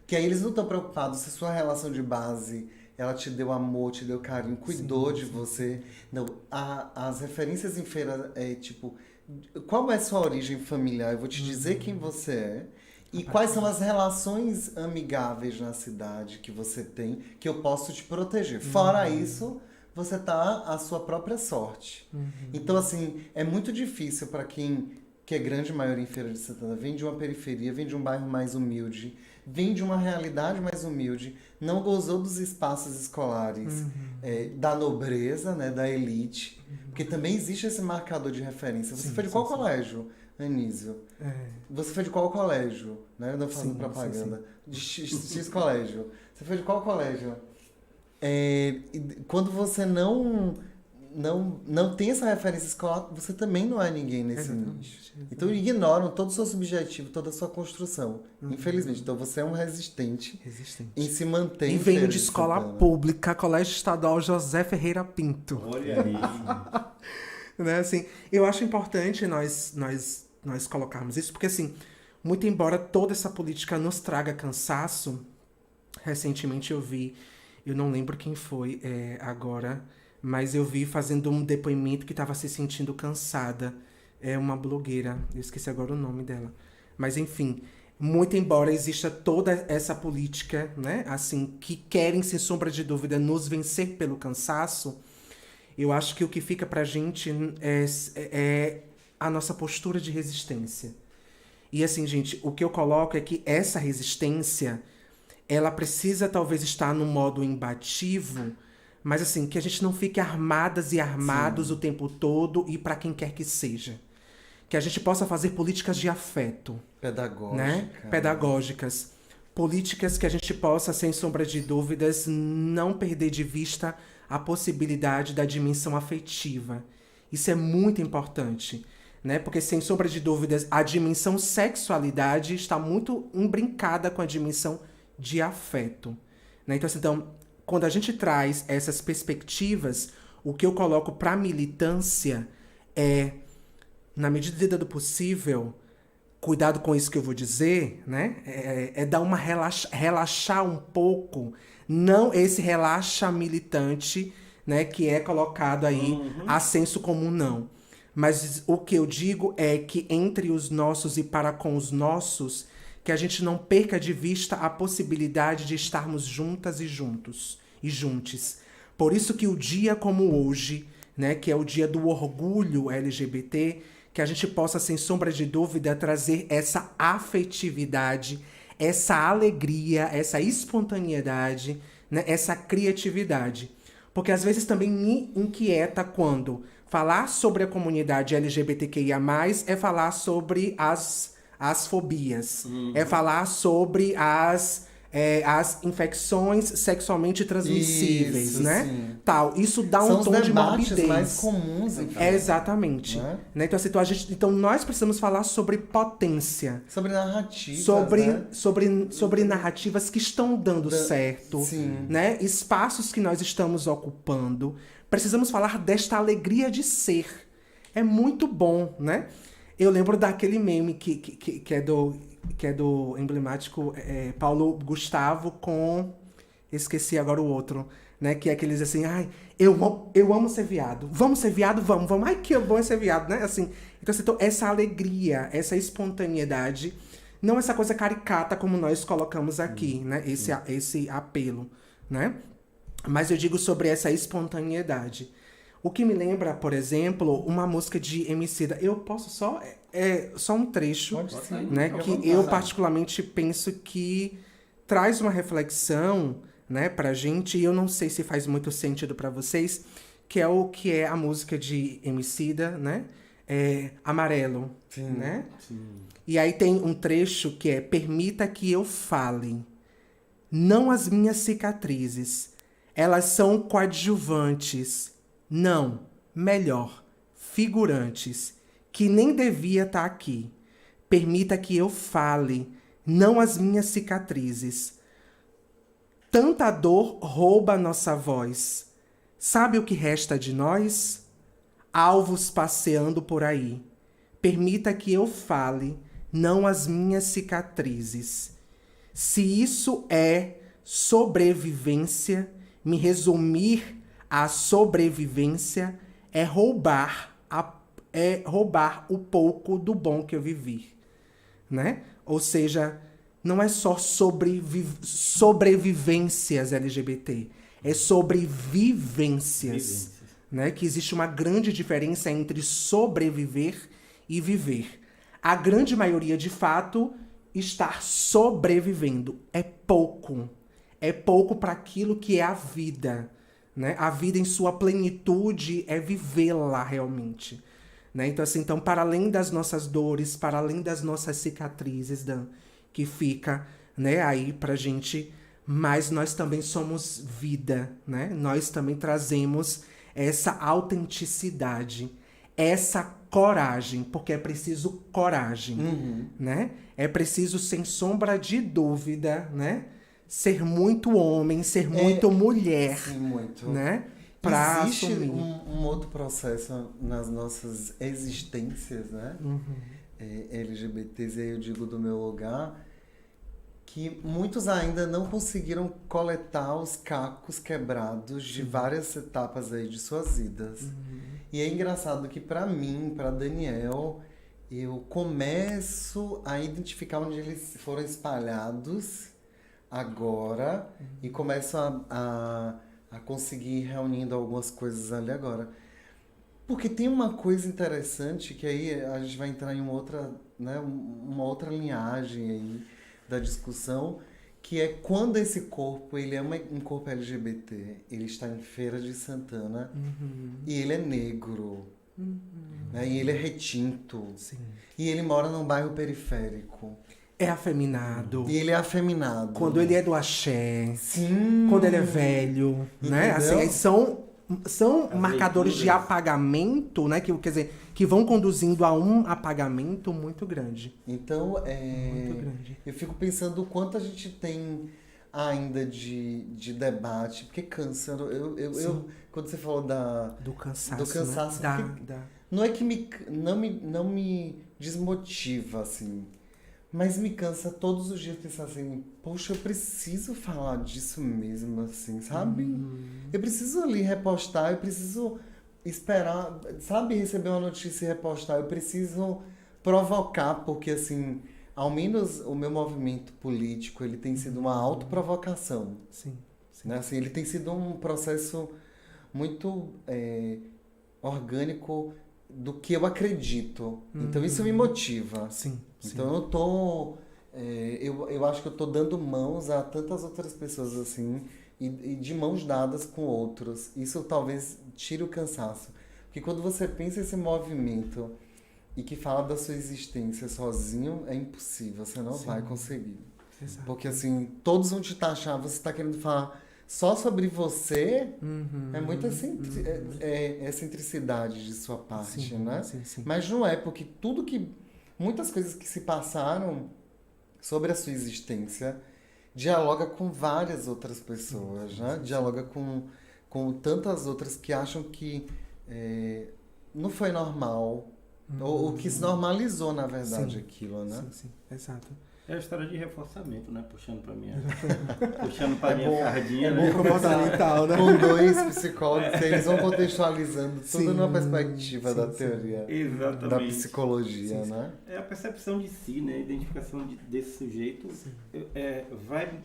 que aí eles não estão preocupados se sua relação de base, ela te deu amor, te deu carinho, cuidou de você. Não, as referências em Feira é tipo, qual é a sua origem familiar? Eu vou te dizer quem você é. E quais são as relações amigáveis na cidade que você tem, que eu posso te proteger. Fora isso, você tá à sua própria sorte. Então, assim, é muito difícil para quem, que é grande maioria em Feira de Santana, vem de uma periferia, vem de um bairro mais humilde, vem de uma realidade mais humilde, não gozou dos espaços escolares, da nobreza, né, da elite, porque também existe esse marcador de referência. Você foi de qual colégio? Anísio. Você foi de qual colégio? Né? Eu não fazendo propaganda. De X colégio. Você foi de qual colégio? Quando você não tem essa referência escolar, você também não é ninguém nesse nicho. Então ignoram todo o seu subjetivo, toda a sua construção. Infelizmente. Então você é um resistente. Em se manter. E venho de escola pública, Colégio Estadual José Ferreira Pinto. Olha aí. Né, assim, eu acho importante nós colocarmos isso, porque assim, muito embora toda essa política nos traga cansaço, recentemente eu vi, eu não lembro quem foi agora, mas eu vi fazendo um depoimento que estava se sentindo cansada. É uma blogueira, eu esqueci agora o nome dela. Mas enfim, muito embora exista toda essa política, né, assim, que querem, sem sombra de dúvida, nos vencer pelo cansaço, eu acho que o que fica pra gente é a nossa postura de resistência. E assim, gente, o que eu coloco é que essa resistência, ela precisa talvez estar no modo embativo, Mas assim, que a gente não fique armadas e armados o tempo todo e para quem quer que seja. Que a gente possa fazer políticas de afeto, Pedagógica. né? Pedagógicas. Políticas que a gente possa, sem sombra de dúvidas, não perder de vista a possibilidade da dimensão afetiva. Isso é muito importante, né? Porque, sem sombra de dúvidas, a dimensão sexualidade está muito imbrincada com a dimensão de afeto, né? Então, quando a gente traz essas perspectivas, o que eu coloco para militância é, na medida do possível, cuidado com isso que eu vou dizer, né? É dar uma relaxar um pouco, não esse relaxa militante, né, que é colocado aí a senso comum, não. Mas o que eu digo é que entre os nossos e para com os nossos, que a gente não perca de vista a possibilidade de estarmos juntas e juntos e juntes. Por isso que o dia como hoje, né, que é o dia do orgulho LGBT, que a gente possa, sem sombra de dúvida, trazer essa afetividade, essa alegria, essa espontaneidade, né, essa criatividade. Porque às vezes também me inquieta quando falar sobre a comunidade LGBTQIA+, é falar sobre as fobias, é falar sobre as infecções sexualmente transmissíveis, Isso, né? sim. Tal. Isso dá São um os tom de debates morbidez. mais comuns aqui. Exatamente. Né? Né? Então, assim, então nós precisamos falar sobre potência. Sobre narrativas, né? sobre narrativas que estão dando certo. Sim. Né? Espaços que nós estamos ocupando. Precisamos falar desta alegria de ser. É muito bom, né? Eu lembro daquele meme que é do emblemático Paulo Gustavo com... Esqueci agora o outro, né? Que é aqueles assim, ai, eu amo ser viado. Vamos ser viado? Vamos. Ai, que bom é ser viado, né? Assim, então, essa alegria, essa espontaneidade, não essa coisa caricata como nós colocamos aqui, né? Esse apelo, né? Mas eu digo sobre essa espontaneidade. O que me lembra, por exemplo, uma música de Emicida. Eu posso só um trecho, Pode sim, né? fica à Que vontade. eu particularmente penso que traz uma reflexão, né, pra gente, e eu não sei se faz muito sentido pra vocês, que é a música de Emicida, né? Amarelo, né? Sim. E aí tem um trecho que é: permita que eu fale, não as minhas cicatrizes, elas são coadjuvantes, não, melhor, figurantes, que nem devia estar aqui. Permita que eu fale, não as minhas cicatrizes. Tanta dor rouba nossa voz. Sabe o que resta de nós? Alvos passeando por aí. Permita que eu fale, não as minhas cicatrizes. Se isso é sobrevivência, me resumir à sobrevivência é roubar o pouco do bom que eu vivi, né? Ou seja, não é só sobrevivências LGBT, é sobrevivências, né? Que existe uma grande diferença entre sobreviver e viver. A grande maioria, de fato, estar sobrevivendo é pouco. É pouco para aquilo que é a vida, né? A vida em sua plenitude é vivê-la realmente, né? Então, assim, para além das nossas dores, para além das nossas cicatrizes, Dan, que fica, né, aí pra gente, mas nós também somos vida, né? Nós também trazemos essa autenticidade, essa coragem, porque é preciso coragem, né? É preciso, sem sombra de dúvida, né, ser muito homem, ser muito mulher, Sim, muito. né? Pra Existe assumir. um outro processo nas nossas existências, né? LGBTs, aí eu digo do meu lugar, que muitos ainda não conseguiram coletar os cacos quebrados de várias etapas aí de suas vidas. E é engraçado que pra mim, pra Daniel, eu começo a identificar onde eles foram espalhados agora e começo a conseguir ir reunindo algumas coisas ali agora. Porque tem uma coisa interessante que aí a gente vai entrar em uma outra linhagem aí da discussão, que é quando esse corpo, ele é um corpo LGBT, ele está em Feira de Santana e ele é negro, né? E ele é retinto, Sim. e ele mora num bairro periférico, É afeminado. e ele é afeminado. Quando ele é do axé. Sim. Quando ele é velho, né? Entendeu? Assim, aí são marcadores de leituras. apagamento, né? Que, quer dizer, que vão conduzindo a um apagamento muito grande. Então, Muito grande. eu fico pensando o quanto a gente tem ainda de debate, porque cansa. Eu, quando você falou Do cansaço. Do cansaço, Né? porque não é que não me desmotiva, assim, mas me cansa todos os dias pensar assim, poxa, eu preciso falar disso mesmo, assim, sabe? Eu preciso ali repostar, eu preciso esperar, sabe, receber uma notícia e repostar, eu preciso provocar, porque assim, ao menos o meu movimento político, ele tem sido uma autoprovocação, Sim. né? Assim, ele tem sido um processo muito orgânico do que eu acredito. Então isso me motiva. Sim. Sim. Então eu tô. Eu acho que eu tô dando mãos a tantas outras pessoas assim, e de mãos dadas com outros. Isso talvez tire o cansaço. Porque quando você pensa esse movimento e que fala da sua existência sozinho, é impossível, você não vai conseguir. Exato. Porque assim, todos vão te taxar, você está querendo falar só sobre você, é muita excentricidade de sua parte, Sim, né? sim. Mas não é, porque muitas coisas que se passaram sobre a sua existência dialoga com várias outras pessoas, né? Dialoga com tantas outras que acham que não foi normal, ou que se normalizou, na verdade, Sim. aquilo, né? Sim, exato. É a história de reforçamento, né? Puxando pra minha sardinha, É né? bom conversar Comportamental, né? com dois psicólogos, que eles vão contextualizando tudo Sim, numa perspectiva da sim. teoria, da Exatamente. psicologia, Sim. né? É a percepção de si, né? A identificação desse sujeito vai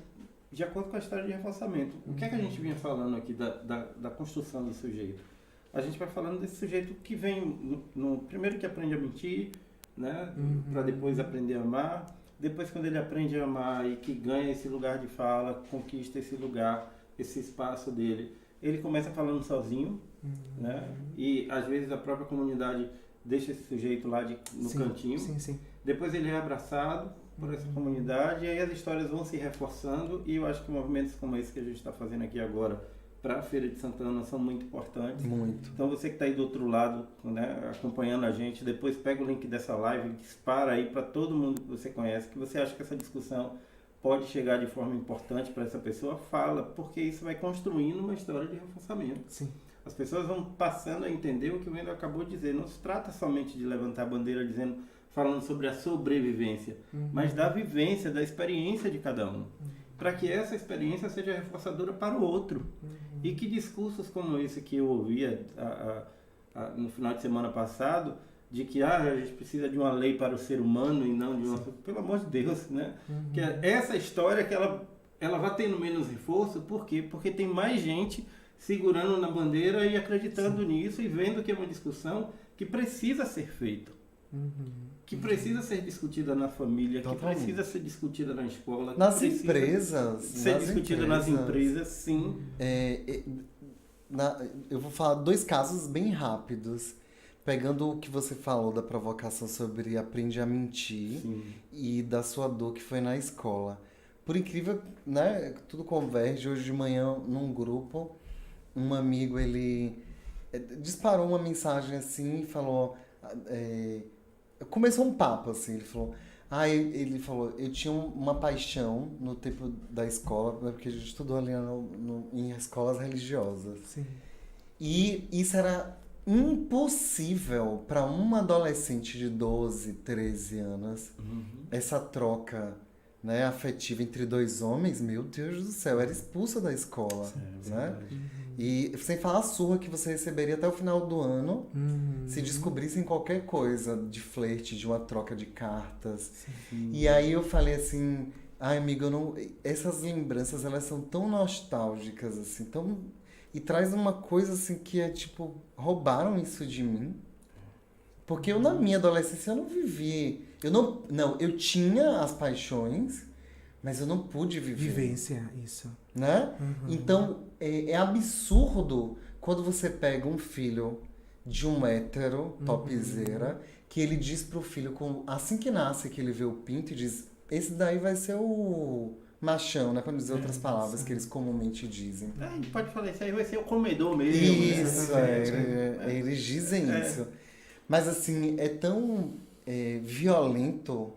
de acordo com a história de reforçamento. O que é que a gente vinha falando aqui da construção do sujeito? A gente vai falando desse sujeito que vem no primeiro que aprende a mentir, né? Para depois aprender a amar. Depois, quando ele aprende a amar e que ganha esse lugar de fala, conquista esse lugar, esse espaço dele, ele começa falando sozinho, né? E às vezes a própria comunidade deixa esse sujeito lá no cantinho. Sim. Depois ele é abraçado por essa comunidade e aí as histórias vão se reforçando, e eu acho que movimentos como esse que a gente está fazendo aqui agora para a Feira de Santana são muito importantes. Muito. Então você que está aí do outro lado, né, acompanhando a gente, depois pega o link dessa live e dispara aí para todo mundo que você conhece, que você acha que essa discussão pode chegar de forma importante para essa pessoa, fala, porque isso vai construindo uma história de reforçamento. Sim. As pessoas vão passando a entender o que o Wendel acabou de dizer. Não se trata somente de levantar a bandeira falando sobre a sobrevivência, mas da vivência, da experiência de cada um. Para que essa experiência seja reforçadora para o outro. E que discursos como esse que eu ouvia no final de semana passado, de que a gente precisa de uma lei para o ser humano e não de uma... Pelo amor de Deus, né? Que essa história que ela vai tendo menos reforço, por quê? Porque tem mais gente segurando na bandeira e acreditando nisso e vendo que é uma discussão que precisa ser feita. Que precisa ser discutida na família, Totalmente. que precisa ser discutida na escola. que Nas precisa empresas. ser discutida nas empresas, sim. Eu vou falar 2 casos bem rápidos. Pegando o que você falou da provocação sobre aprende a mentir e da sua dor que foi na escola. Por incrível, né? Tudo converge. Hoje de manhã, num grupo, um amigo, ele disparou uma mensagem assim e falou... começou um papo, assim, ele falou, eu tinha uma paixão no tempo da escola, né, porque a gente estudou ali em escolas religiosas. Sim. E isso era impossível para uma adolescente de 12, 13 anos, essa troca, né, afetiva entre 2 homens, meu Deus do céu, era expulsa da escola, né? E sem falar a surra que você receberia até o final do ano, se descobrissem qualquer coisa de flerte, de uma troca de cartas. E aí eu falei assim, ai amigo, essas lembranças, elas são tão nostálgicas, assim, e traz uma coisa assim que é tipo, roubaram isso de mim. Porque eu na minha adolescência eu não vivi, eu tinha as paixões, mas eu não pude viver. Vivência, isso. Né? Então, é absurdo quando você pega um filho de um hétero, topzera, que ele diz pro filho, assim que nasce, que ele vê o pinto, e diz, esse daí vai ser o machão, né? Pra não dizer outras palavras que eles comumente dizem. A gente pode falar, isso aí vai ser o comedor mesmo. Isso, eles dizem isso. Mas assim, é tão violento,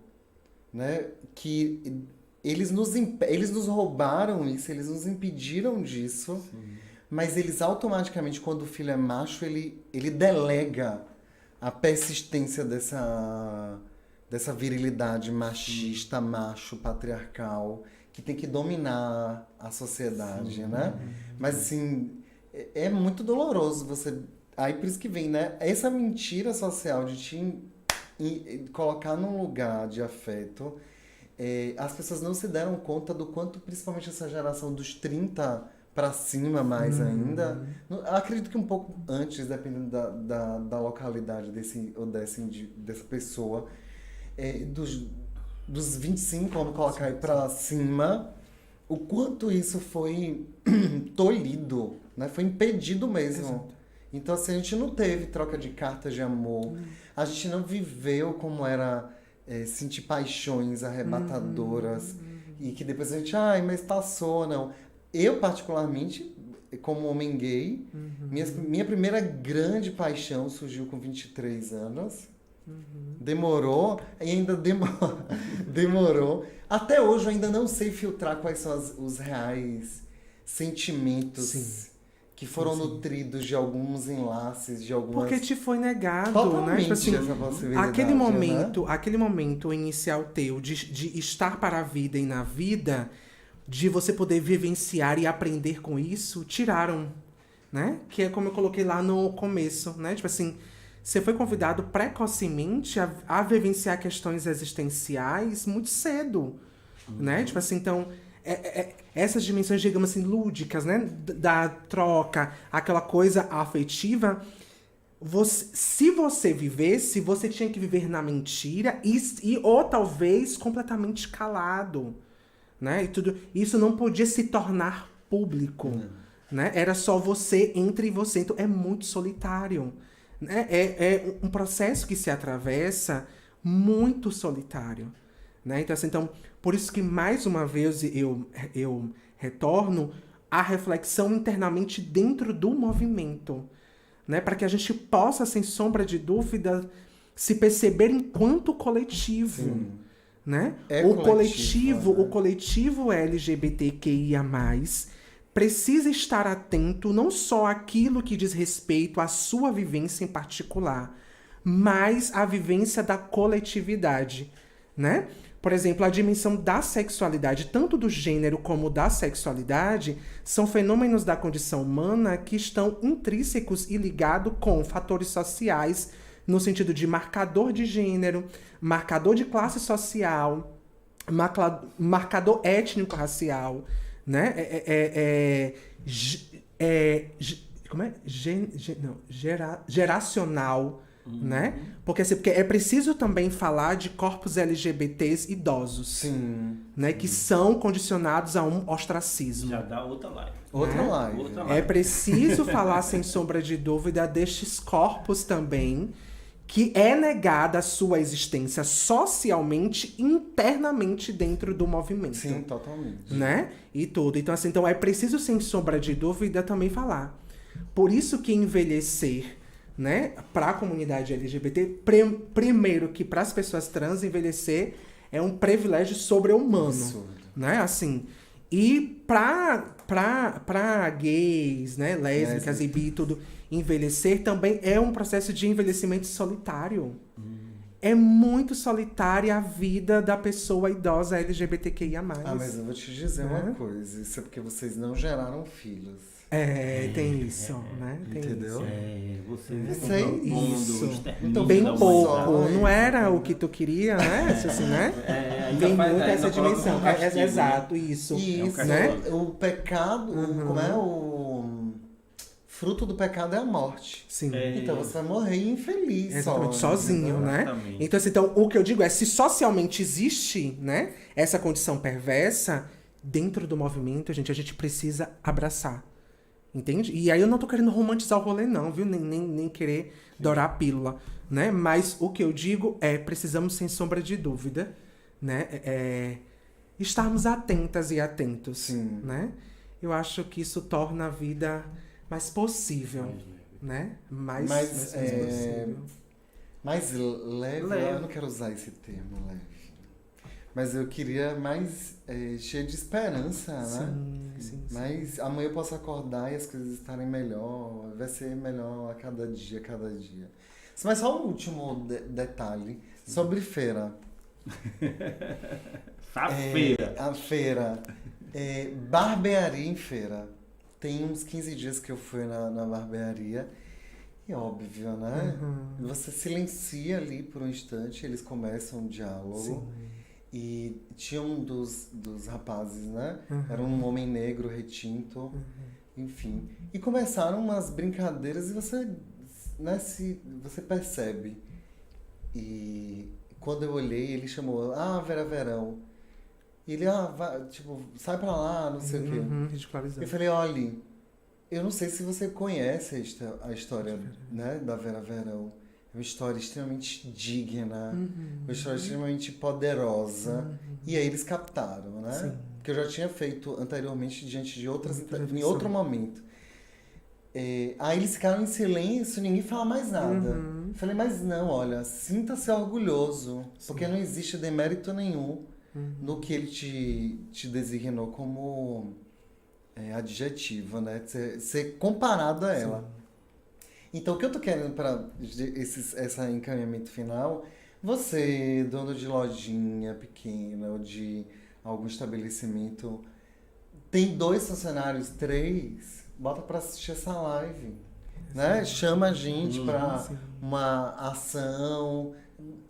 né? Que eles nos roubaram isso, eles nos impediram disso. Sim. Mas eles automaticamente, quando o filho é macho, ele delega a persistência dessa virilidade machista, macho, patriarcal, que tem que dominar a sociedade, né? Mas assim, é muito doloroso você... Aí por isso que vem, né? Essa mentira social de te colocar num lugar de afeto, as pessoas não se deram conta do quanto, principalmente essa geração dos 30 para cima mais ainda, acredito que um pouco antes, dependendo da localidade dessa pessoa, dos 25, vamos colocar aí para cima, o quanto isso foi tolhido, né? Foi impedido mesmo. Exato. Então, assim, a gente não teve troca de cartas de amor, a gente não viveu como era sentir paixões arrebatadoras, e que depois a gente, mas passou, não. Eu, particularmente, como homem gay, minha primeira grande paixão surgiu com 23 anos. Demorou, e ainda demorou. Até hoje eu ainda não sei filtrar quais são os reais sentimentos que foram nutridos de alguns enlaces, de algumas... Porque te foi negado, totalmente, né? Tipo assim, essa possibilidade, aquele momento inicial teu de estar para a vida e na vida, de você poder vivenciar e aprender com isso, tiraram, né? Que é como eu coloquei lá no começo, né? Tipo assim, você foi convidado precocemente a vivenciar questões existenciais muito cedo, né? Tipo assim, então... essas dimensões, digamos assim, lúdicas, né? Da troca, aquela coisa afetiva. Se você vivesse, você tinha que viver na mentira ou talvez completamente calado, né? E tudo isso não podia se tornar público, né? Era só você entre você. Então é muito solitário, né? É um processo que se atravessa muito solitário, né? Então, por isso que, mais uma vez, eu retorno à reflexão internamente dentro do movimento, né? Para que a gente possa, sem sombra de dúvida, se perceber enquanto coletivo. Sim. Né? O coletivo LGBTQIA+, precisa estar atento não só àquilo que diz respeito à sua vivência em particular, mas à vivência da coletividade, né? Por exemplo, a dimensão da sexualidade, tanto do gênero como da sexualidade, são fenômenos da condição humana que estão intrínsecos e ligados com fatores sociais, no sentido de marcador de gênero, marcador de classe social, marcador étnico-racial, né? Geracional, né? Porque é preciso também falar de corpos LGBTs idosos. Sim. Né? Que são condicionados a um ostracismo. Já dá outra live. Outra live. É preciso falar, sem sombra de dúvida, destes corpos também, que é negada a sua existência socialmente, internamente dentro do movimento. Sim, totalmente. Né? E tudo. Então, assim, é preciso, sem sombra de dúvida, também falar. Por isso que envelhecer, né, para a comunidade LGBT, primeiro que para as pessoas trans, envelhecer é um privilégio sobre-humano. Né? Assim, e para gays, né, lésbicas e bi, tudo, envelhecer também é um processo de envelhecimento solitário. É muito solitária a vida da pessoa idosa LGBTQIA+. Mas eu vou te dizer uma coisa. Isso é porque vocês não geraram filhos. Tem isso, né? Tem entendeu? Vocês isso. Então, bem pouco. Não era o que tu queria, né? Assim, né? Tem muito essa dimensão. Exato, isso. Isso, né? O pecado, como é o... fruto do pecado é a morte. Sim. Então você vai morrer infeliz. Exatamente, sozinho, entendeu? né? Exatamente. Então, assim, então, o que eu digo é, se socialmente existe, né, essa condição perversa, dentro do movimento, gente, a gente precisa abraçar. Entende? E aí eu não tô querendo romantizar o rolê, não, viu? Nem querer dourar a pílula, né? Mas o que eu digo é, precisamos, sem sombra de dúvida, né, estarmos atentas e atentos, Sim. né? Eu acho que isso torna a vida mais possível, Mais leve. né? Mais Mas, possível. Mais leve, Leve. eu não quero usar esse termo, leve. Mas eu queria mais cheio de esperança, né? Sim. Mas amanhã eu posso acordar e as coisas estarem melhor, vai ser melhor a cada dia, Mas só um último detalhe sobre feira. Safeira. A feira. Barbearia em feira. Tem uns 15 dias que eu fui na barbearia. E óbvio, né? Você silencia ali por um instante, eles começam um diálogo. E tinha um dos rapazes, né? Era um homem negro, retinto, enfim. E começaram umas brincadeiras e você, né, você percebe. E quando eu olhei, ele chamou, Vera Verão. E ele, tipo, sai pra lá, não sei o quê. Ridicularizando. Eu falei, olha, eu não sei se você conhece a história, né, da Vera Verão. É uma história extremamente digna, uma história extremamente poderosa. E aí eles captaram, né? Sim. Que eu já tinha feito anteriormente diante de outras, Outra em outro momento. Aí eles ficaram em silêncio, ninguém fala mais nada. Eu falei, mas não, olha, sinta-se orgulhoso, porque não existe demérito nenhum no que ele te designou como adjetivo, né? Ser comparado a ela. Então, o que eu tô querendo para esse encaminhamento final, você, dono de lojinha pequena ou de algum estabelecimento, tem 2 funcionários, 3, bota para assistir essa live, né? Chama a gente para uma ação.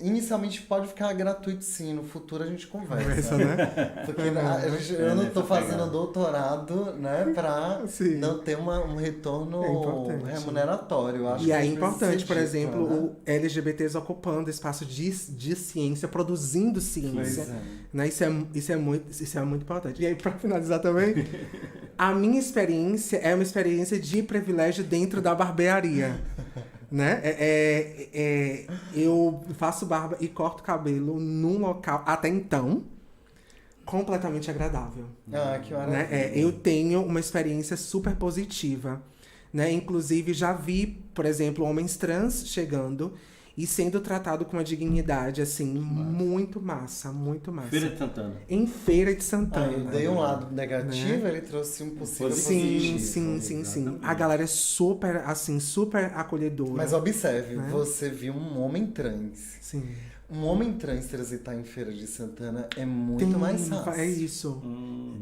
Inicialmente pode ficar gratuito, sim. No futuro a gente conversa. Né? Porque eu não tô fazendo doutorado, né, pra Sim. não ter um retorno remuneratório. Eu acho E que é precisa importante, ser por dito, exemplo, né? o LGBTs ocupando espaço de ciência, produzindo ciência. Pois é. Né? Isso é muito importante. E aí, para finalizar também, a minha experiência é uma experiência de privilégio dentro da barbearia. Né? Eu faço barba e corto cabelo num local, até então, completamente agradável. Que maravilha. Né? Eu tenho uma experiência super positiva. Né? Inclusive, já vi, por exemplo, homens trans chegando e sendo tratado com uma dignidade, assim, muito massa. Feira de Santana. Em Feira de Santana. Eu dei um lado negativo, ele trouxe um possível positivo. Sim. A galera é super, assim, super acolhedora. Mas observe, né? você viu um homem trans. Sim. Um homem trans transitar em Feira de Santana é muito mais fácil. É isso.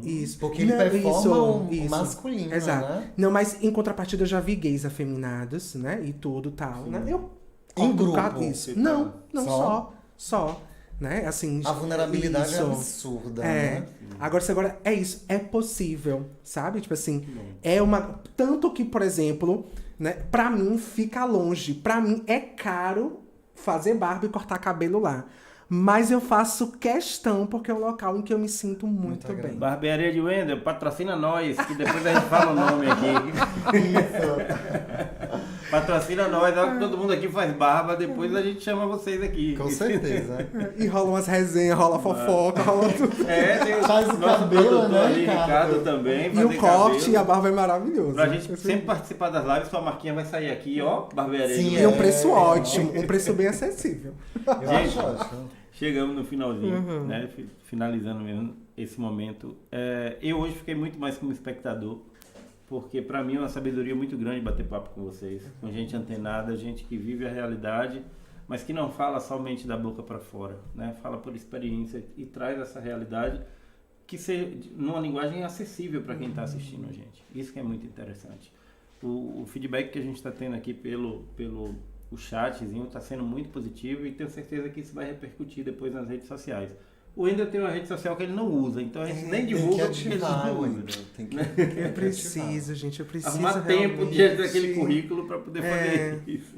Isso. Porque ele performa o masculino, exato. né? Não, mas em contrapartida eu já vi gays afeminados, né? E tudo tal, né? Eu Em grupo, corto isso. você Não, Só? só. Né? Assim, A vulnerabilidade é isso. absurda, né? Agora é isso, é possível, sabe? Tipo assim, é uma... Tanto que, por exemplo, né? Pra mim fica longe. Pra mim é caro fazer barba e cortar cabelo lá. Mas eu faço questão, porque é um local em que eu me sinto muito bem. Barbearia de Wendel, patrocina nós, que depois a gente fala o nome aqui. Patrocina nós, todo mundo aqui faz barba, depois a gente chama vocês aqui. Com certeza. E rola umas resenhas, rola fofoca, rola tudo. Tem Faz o nosso cabelo, produtor né, ali, Ricardo? Ricardo também. E o fazer corte cabelo. e a barba é maravilhoso. Pra gente sempre participar das lives, sua marquinha vai sair aqui, ó. Barbearia Sim, de E Wendel. um preço ótimo, um preço bem acessível. Eu Gente, acho ótimo. Chegamos no finalzinho, né? Finalizando mesmo esse momento. Eu hoje fiquei muito mais como espectador, porque para mim é uma sabedoria muito grande bater papo com vocês, com gente antenada, gente que vive a realidade, mas que não fala somente da boca para fora, né? Fala por experiência e traz essa realidade que seja numa linguagem acessível para quem está assistindo a gente. Isso que é muito interessante. O feedback que a gente está tendo aqui pelo o chatzinho está sendo muito positivo e tenho certeza que isso vai repercutir depois nas redes sociais. O Wendel tem uma rede social que ele não usa, então a gente nem Tem que divulga porque ele ativar, não usa. Wendel. Tem que Eu preciso, gente, eu preciso Arrumar tempo realmente. diante daquele currículo para poder É. fazer isso.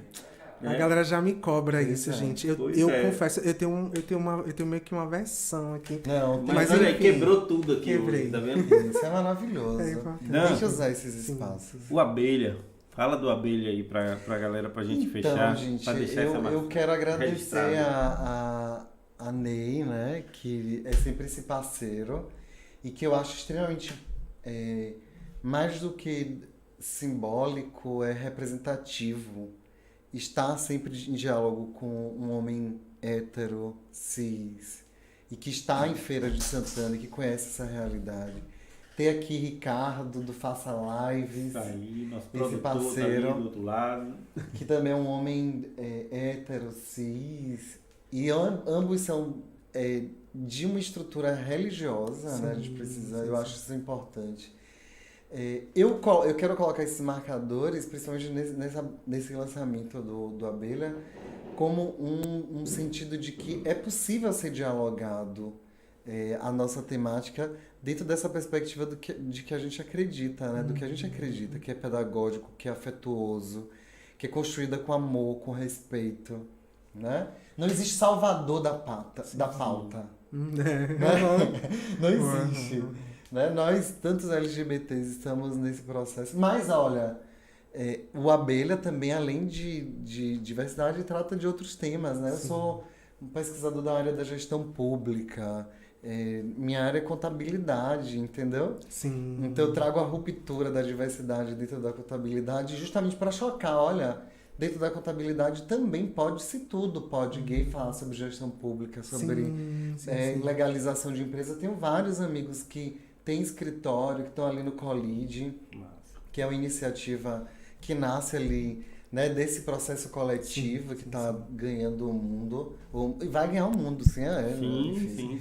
A galera já me cobra Pois isso, é. gente. Eu Pois eu é. confesso, eu tenho meio que uma versão aqui. Não, tem Mas Mas olha aí, enfim, quebrou tudo aqui quebrei. hoje, tá vendo? Isso é maravilhoso. É importante. Não. Tem que usar esses espaços. O Abelha. Fala do Abelha aí pra galera, pra gente fechar. Gente, pra deixar essa eu quero agradecer registrada. a Ney, né, que é sempre esse parceiro e que eu acho extremamente mais do que simbólico, é representativo. Estar sempre em diálogo com um homem hétero, cis, e que está em Feira de Santana e que conhece essa realidade. Ter aqui Ricardo do Faça Lives, Isso aí, nosso esse produtor parceiro. tá ali do outro lado. que também é um homem hétero, cis, e ambos são de uma estrutura religiosa, né? A gente precisa, eu acho isso importante. Eu quero colocar esses marcadores, principalmente nesse lançamento do Abelha, como um sentido de que é possível ser dialogado a nossa temática dentro dessa perspectiva de que a gente acredita, né? Do que a gente acredita, que é pedagógico, que é afetuoso, que é construída com amor, com respeito, né? Não existe salvador da pauta. Né? Não existe. Né? Nós, tantos LGBTs, estamos nesse processo. Mas, olha, o Abelha também, além de diversidade, trata de outros temas, né? Eu sou um pesquisador da área da gestão pública. Minha área é contabilidade, entendeu? Sim. Então eu trago a ruptura da diversidade dentro da contabilidade justamente para chocar. Olha, dentro da contabilidade também pode-se tudo. Pode gay falar sobre gestão pública, sobre sim. legalização de empresa. Tenho vários amigos que têm escritório, que estão ali no Colide, que é uma iniciativa que nasce ali, né, desse processo coletivo que está ganhando o mundo. E vai ganhar o mundo, sim.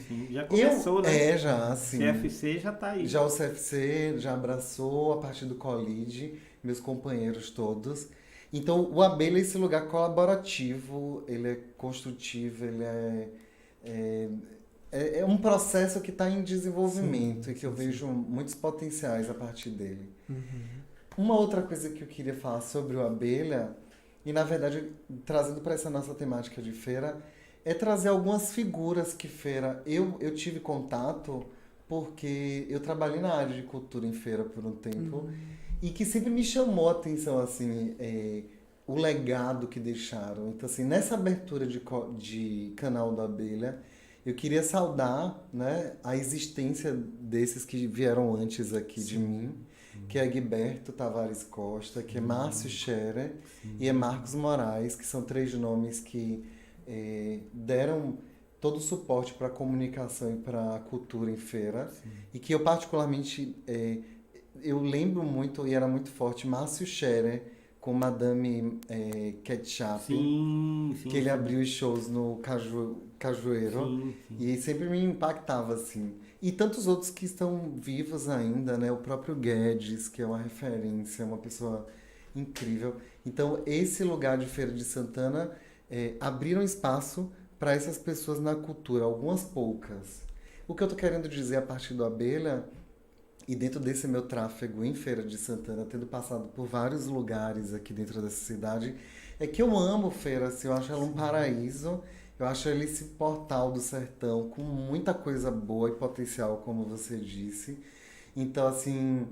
Sim. Já começou, né? Já, sim. CFC já tá aí. Já o CFC já abraçou a partir do Colide, meus companheiros todos. Então, o Abelha é esse lugar colaborativo, ele é construtivo, ele é um processo que está em desenvolvimento e que eu vejo muitos potenciais a partir dele. Uma outra coisa que eu queria falar sobre o Abelha, e na verdade trazendo para essa nossa temática de feira, é trazer algumas figuras que feira... Eu tive contato porque eu trabalhei na área de cultura em feira por um tempo e que sempre me chamou a atenção, assim, o legado que deixaram. Então, assim, nessa abertura de canal do Abelha, eu queria saudar, né, a existência desses que vieram antes aqui de mim, que é Egberto Tavares Costa, que é Márcio Scherer e é Marcos Moraes, que são 3 nomes que deram todo o suporte para a comunicação e para a cultura em feira. E que eu particularmente, eu lembro muito, e era muito forte, Márcio Scherer com Madame Ketchup, que ele abriu os shows no Cajueiro, e sempre me impactava, assim. E tantos outros que estão vivos ainda, né? O próprio Guedes, que é uma referência, uma pessoa incrível. Então, esse lugar de Feira de Santana abriram espaço para essas pessoas na cultura, algumas poucas. O que eu tô querendo dizer a partir do Abelha, e dentro desse meu tráfego em Feira de Santana, tendo passado por vários lugares aqui dentro dessa cidade, é que eu amo Feira, assim, eu acho ela um paraíso. Eu acho ele esse portal do sertão com muita coisa boa e potencial, como você disse. Então, assim,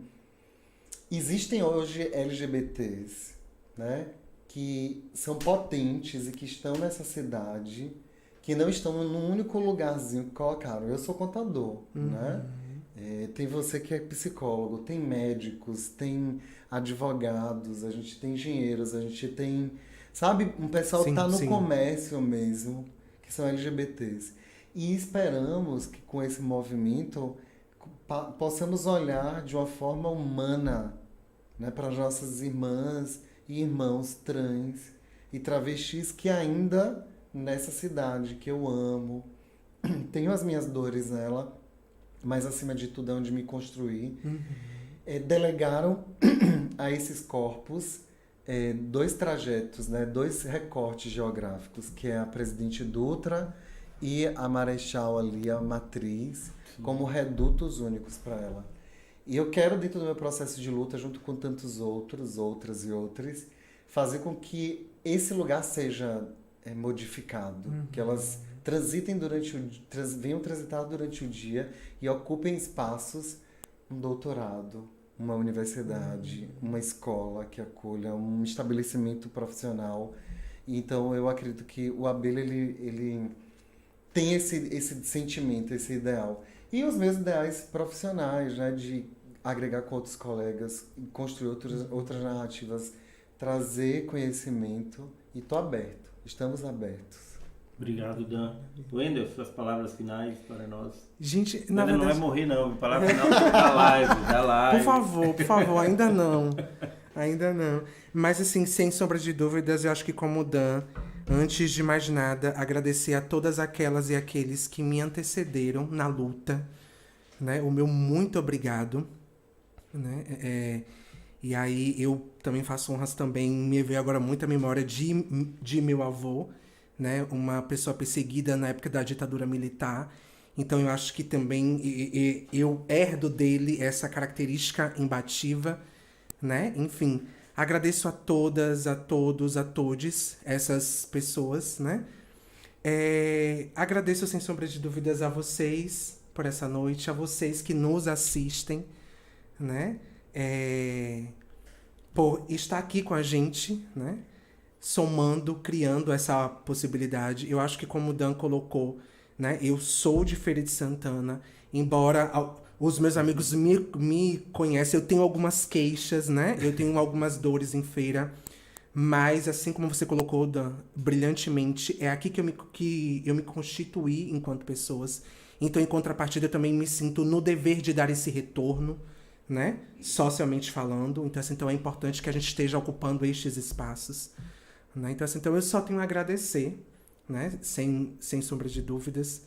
existem hoje LGBTs, né, que são potentes e que estão nessa cidade, que não estão num único lugarzinho que colocaram. Eu sou contador, né? Tem você que é psicólogo, tem médicos, tem advogados, a gente tem engenheiros, a gente tem... Sabe, um pessoal que está no comércio mesmo, que são LGBTs. E esperamos que com esse movimento possamos olhar de uma forma humana, né, para as nossas irmãs e irmãos trans e travestis que ainda nessa cidade que eu amo, tenho as minhas dores nela, mas acima de tudo é onde me construí, delegaram a esses corpos 2 trajetos, né, 2 recortes geográficos, que é a Presidente Dutra e a Marechal ali, a Matriz, como redutos únicos para ela. E eu quero, dentro do meu processo de luta, junto com tantos outros, outras e outros, fazer com que esse lugar seja modificado, que elas transitem venham transitar durante o dia e ocupem espaços, um doutorado, uma universidade, uma escola que acolha, um estabelecimento profissional. Então eu acredito que o Abelha ele tem esse sentimento, esse ideal. E os meus ideais profissionais, né, de agregar com outros colegas, construir outras narrativas, trazer conhecimento, e tô aberto, estamos abertos. Obrigado, Dan. Wendel, suas palavras finais para nós. Gente, na Ainda verdade... não vai morrer, não. Palavra final da live. Por favor, ainda não. Ainda não. Mas, assim, sem sombra de dúvidas, eu acho que como Dan, antes de mais nada, agradecer a todas aquelas e aqueles que me antecederam na luta, né? O meu muito obrigado, né? E aí eu também faço honras também, me veio agora muita memória de meu avô, né? Uma pessoa perseguida na época da ditadura militar. Então eu acho que também eu herdo dele essa característica imbatível, né? Enfim, agradeço a todas, a todos, a todes essas pessoas, né? Agradeço sem sombra de dúvidas a vocês por essa noite, a vocês que nos assistem, né? Por estar aqui com a gente, né? Somando, criando essa possibilidade. Eu acho que como o Dan colocou, né? Eu sou de Feira de Santana, embora os meus amigos me conhecem, eu tenho algumas queixas, né? Eu tenho algumas dores em feira, mas assim como você colocou, Dan, brilhantemente, é aqui que eu me constituí enquanto pessoas. Então, em contrapartida, eu também me sinto no dever de dar esse retorno, né? Socialmente falando. Então, assim, é importante que a gente esteja ocupando estes espaços, né? Então, assim, eu só tenho a agradecer, né? Sem sombra de dúvidas,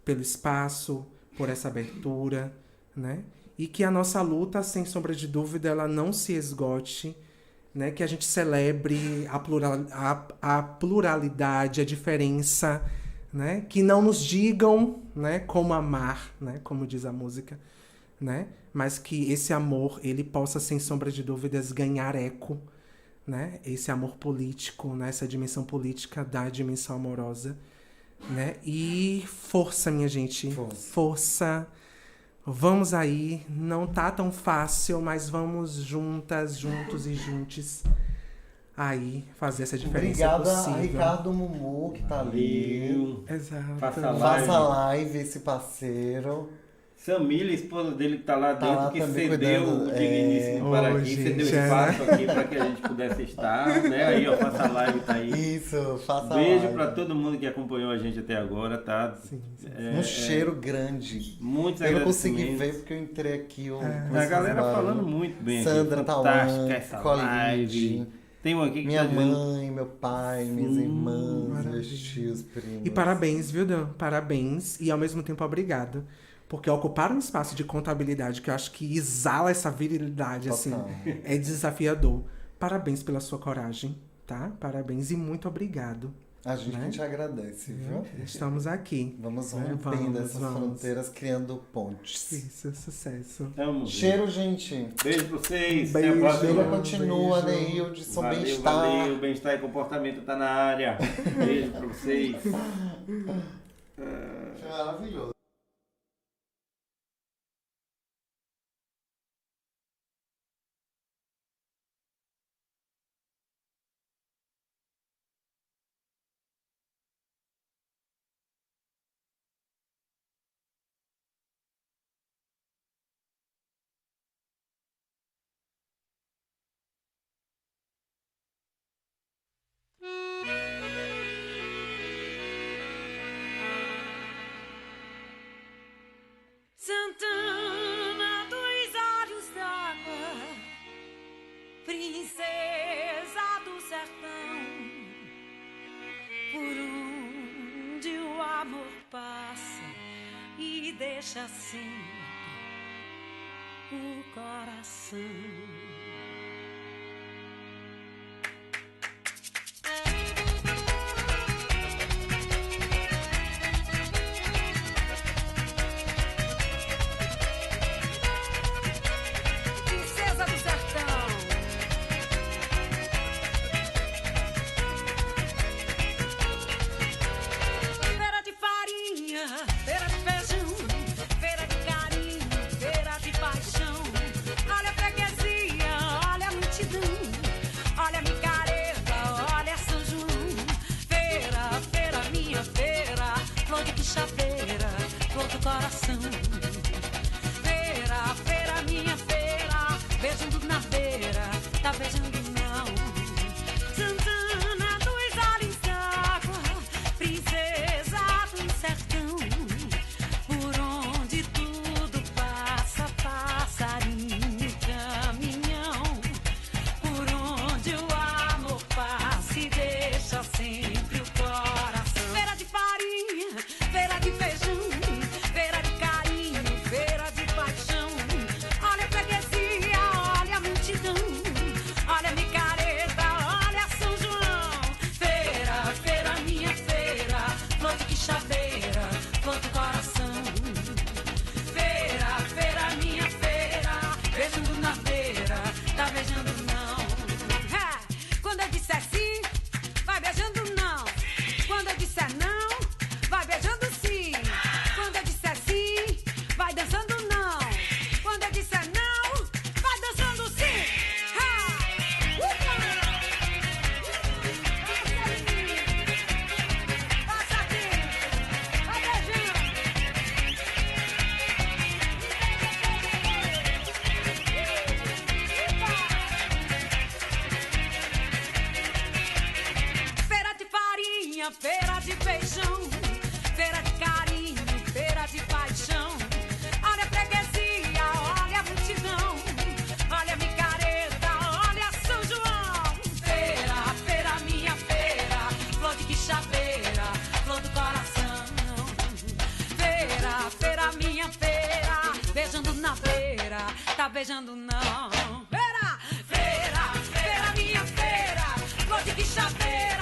pelo espaço, por essa abertura, né? E que a nossa luta, sem sombra de dúvida, ela não se esgote, né? Que a gente celebre a pluralidade, a diferença, né? Que não nos digam, né, como amar, né? Como diz a música, né? Mas que esse amor, ele possa, sem sombra de dúvidas, ganhar eco, né? Esse amor político, né? Essa dimensão política da dimensão amorosa, né? E força, minha gente. Força. Vamos aí. Não tá tão fácil, mas vamos juntas, juntos e juntos aí fazer essa diferença. Obrigada possível. a Ricardo Mumu, que tá ali. Exato. Faça live, esse parceiro. Samila, esposa dele que tá lá dentro, lá que também cedeu cuidando, o digníssimo para aqui, gente, cedeu espaço aqui para que a gente pudesse estar, né? Aí, ó, faça a live, tá aí. Isso, faça a Beijo live. para todo mundo que acompanhou a gente até agora, tá? Sim. Um cheiro grande. Muitos Eu não consegui agradecimentos. ver porque eu entrei aqui. A galera falando muito bem. Sandra aqui. Fantástica Tauan, essa Colide, live. Tem um aqui que minha tá dizendo... mãe, meu pai, minhas irmãs, maravilha. meus tios, primos. E parabéns, viu, Dan? Parabéns. E ao mesmo tempo, obrigado. Porque ocupar um espaço de contabilidade que eu acho que exala essa virilidade, assim, Total. é desafiador. Parabéns pela sua coragem, tá? Parabéns e muito obrigado. A gente né? que te agradece, viu? Estamos aqui. Vamos né? rompendo essas vamos. fronteiras, criando pontes. Isso, sucesso. Tamo junto. Cheiro, gente. Beijo pra vocês. Beijo. Até a próxima. Beijo continua, Beijo. Neildson, Valeu, bem-estar. valeu. Bem-estar e comportamento tá na área. Beijo pra vocês. Maravilhoso. Santana dos olhos d'água, princesa do sertão, por onde o amor passa e deixa sempre o coração. quixabeira, flor do coração. Feira, feira, minha feira, beijando na beira, tá beijando não. Santana dos olhos d'água, princesa do sertão, por onde tudo passa, passarinho, caminhão, por onde o amor passa e deixa sempre o coração. Feira de farinha, feira de feijão, feira de carinho, feira de paixão. Olha a freguesia, olha a multidão, olha a micareta, olha São João. Feira, feira, minha feira, flor de quixabeira, flor do coração. Feira, feira, minha feira, beijando na beira, tá beijando não. Quando eu disser sim, vai beijando não. Quando eu disser não, vai beijando sim. Quando eu disser sim, vai dançando não. Quando eu disser não, vai dançando sim. Passa aqui, vai beijando. Feira de farinha, feira de feijão, feira de carinho, feira de paixão. Olha a freguesia, olha a multidão, olha a micareta, olha São João. Feira, feira, minha feira, flor de quixabeira, flor do coração. Feira, feira, minha feira, beijando na beira, tá beijando não. Feira, feira, feira, minha feira, flor de quixabeira.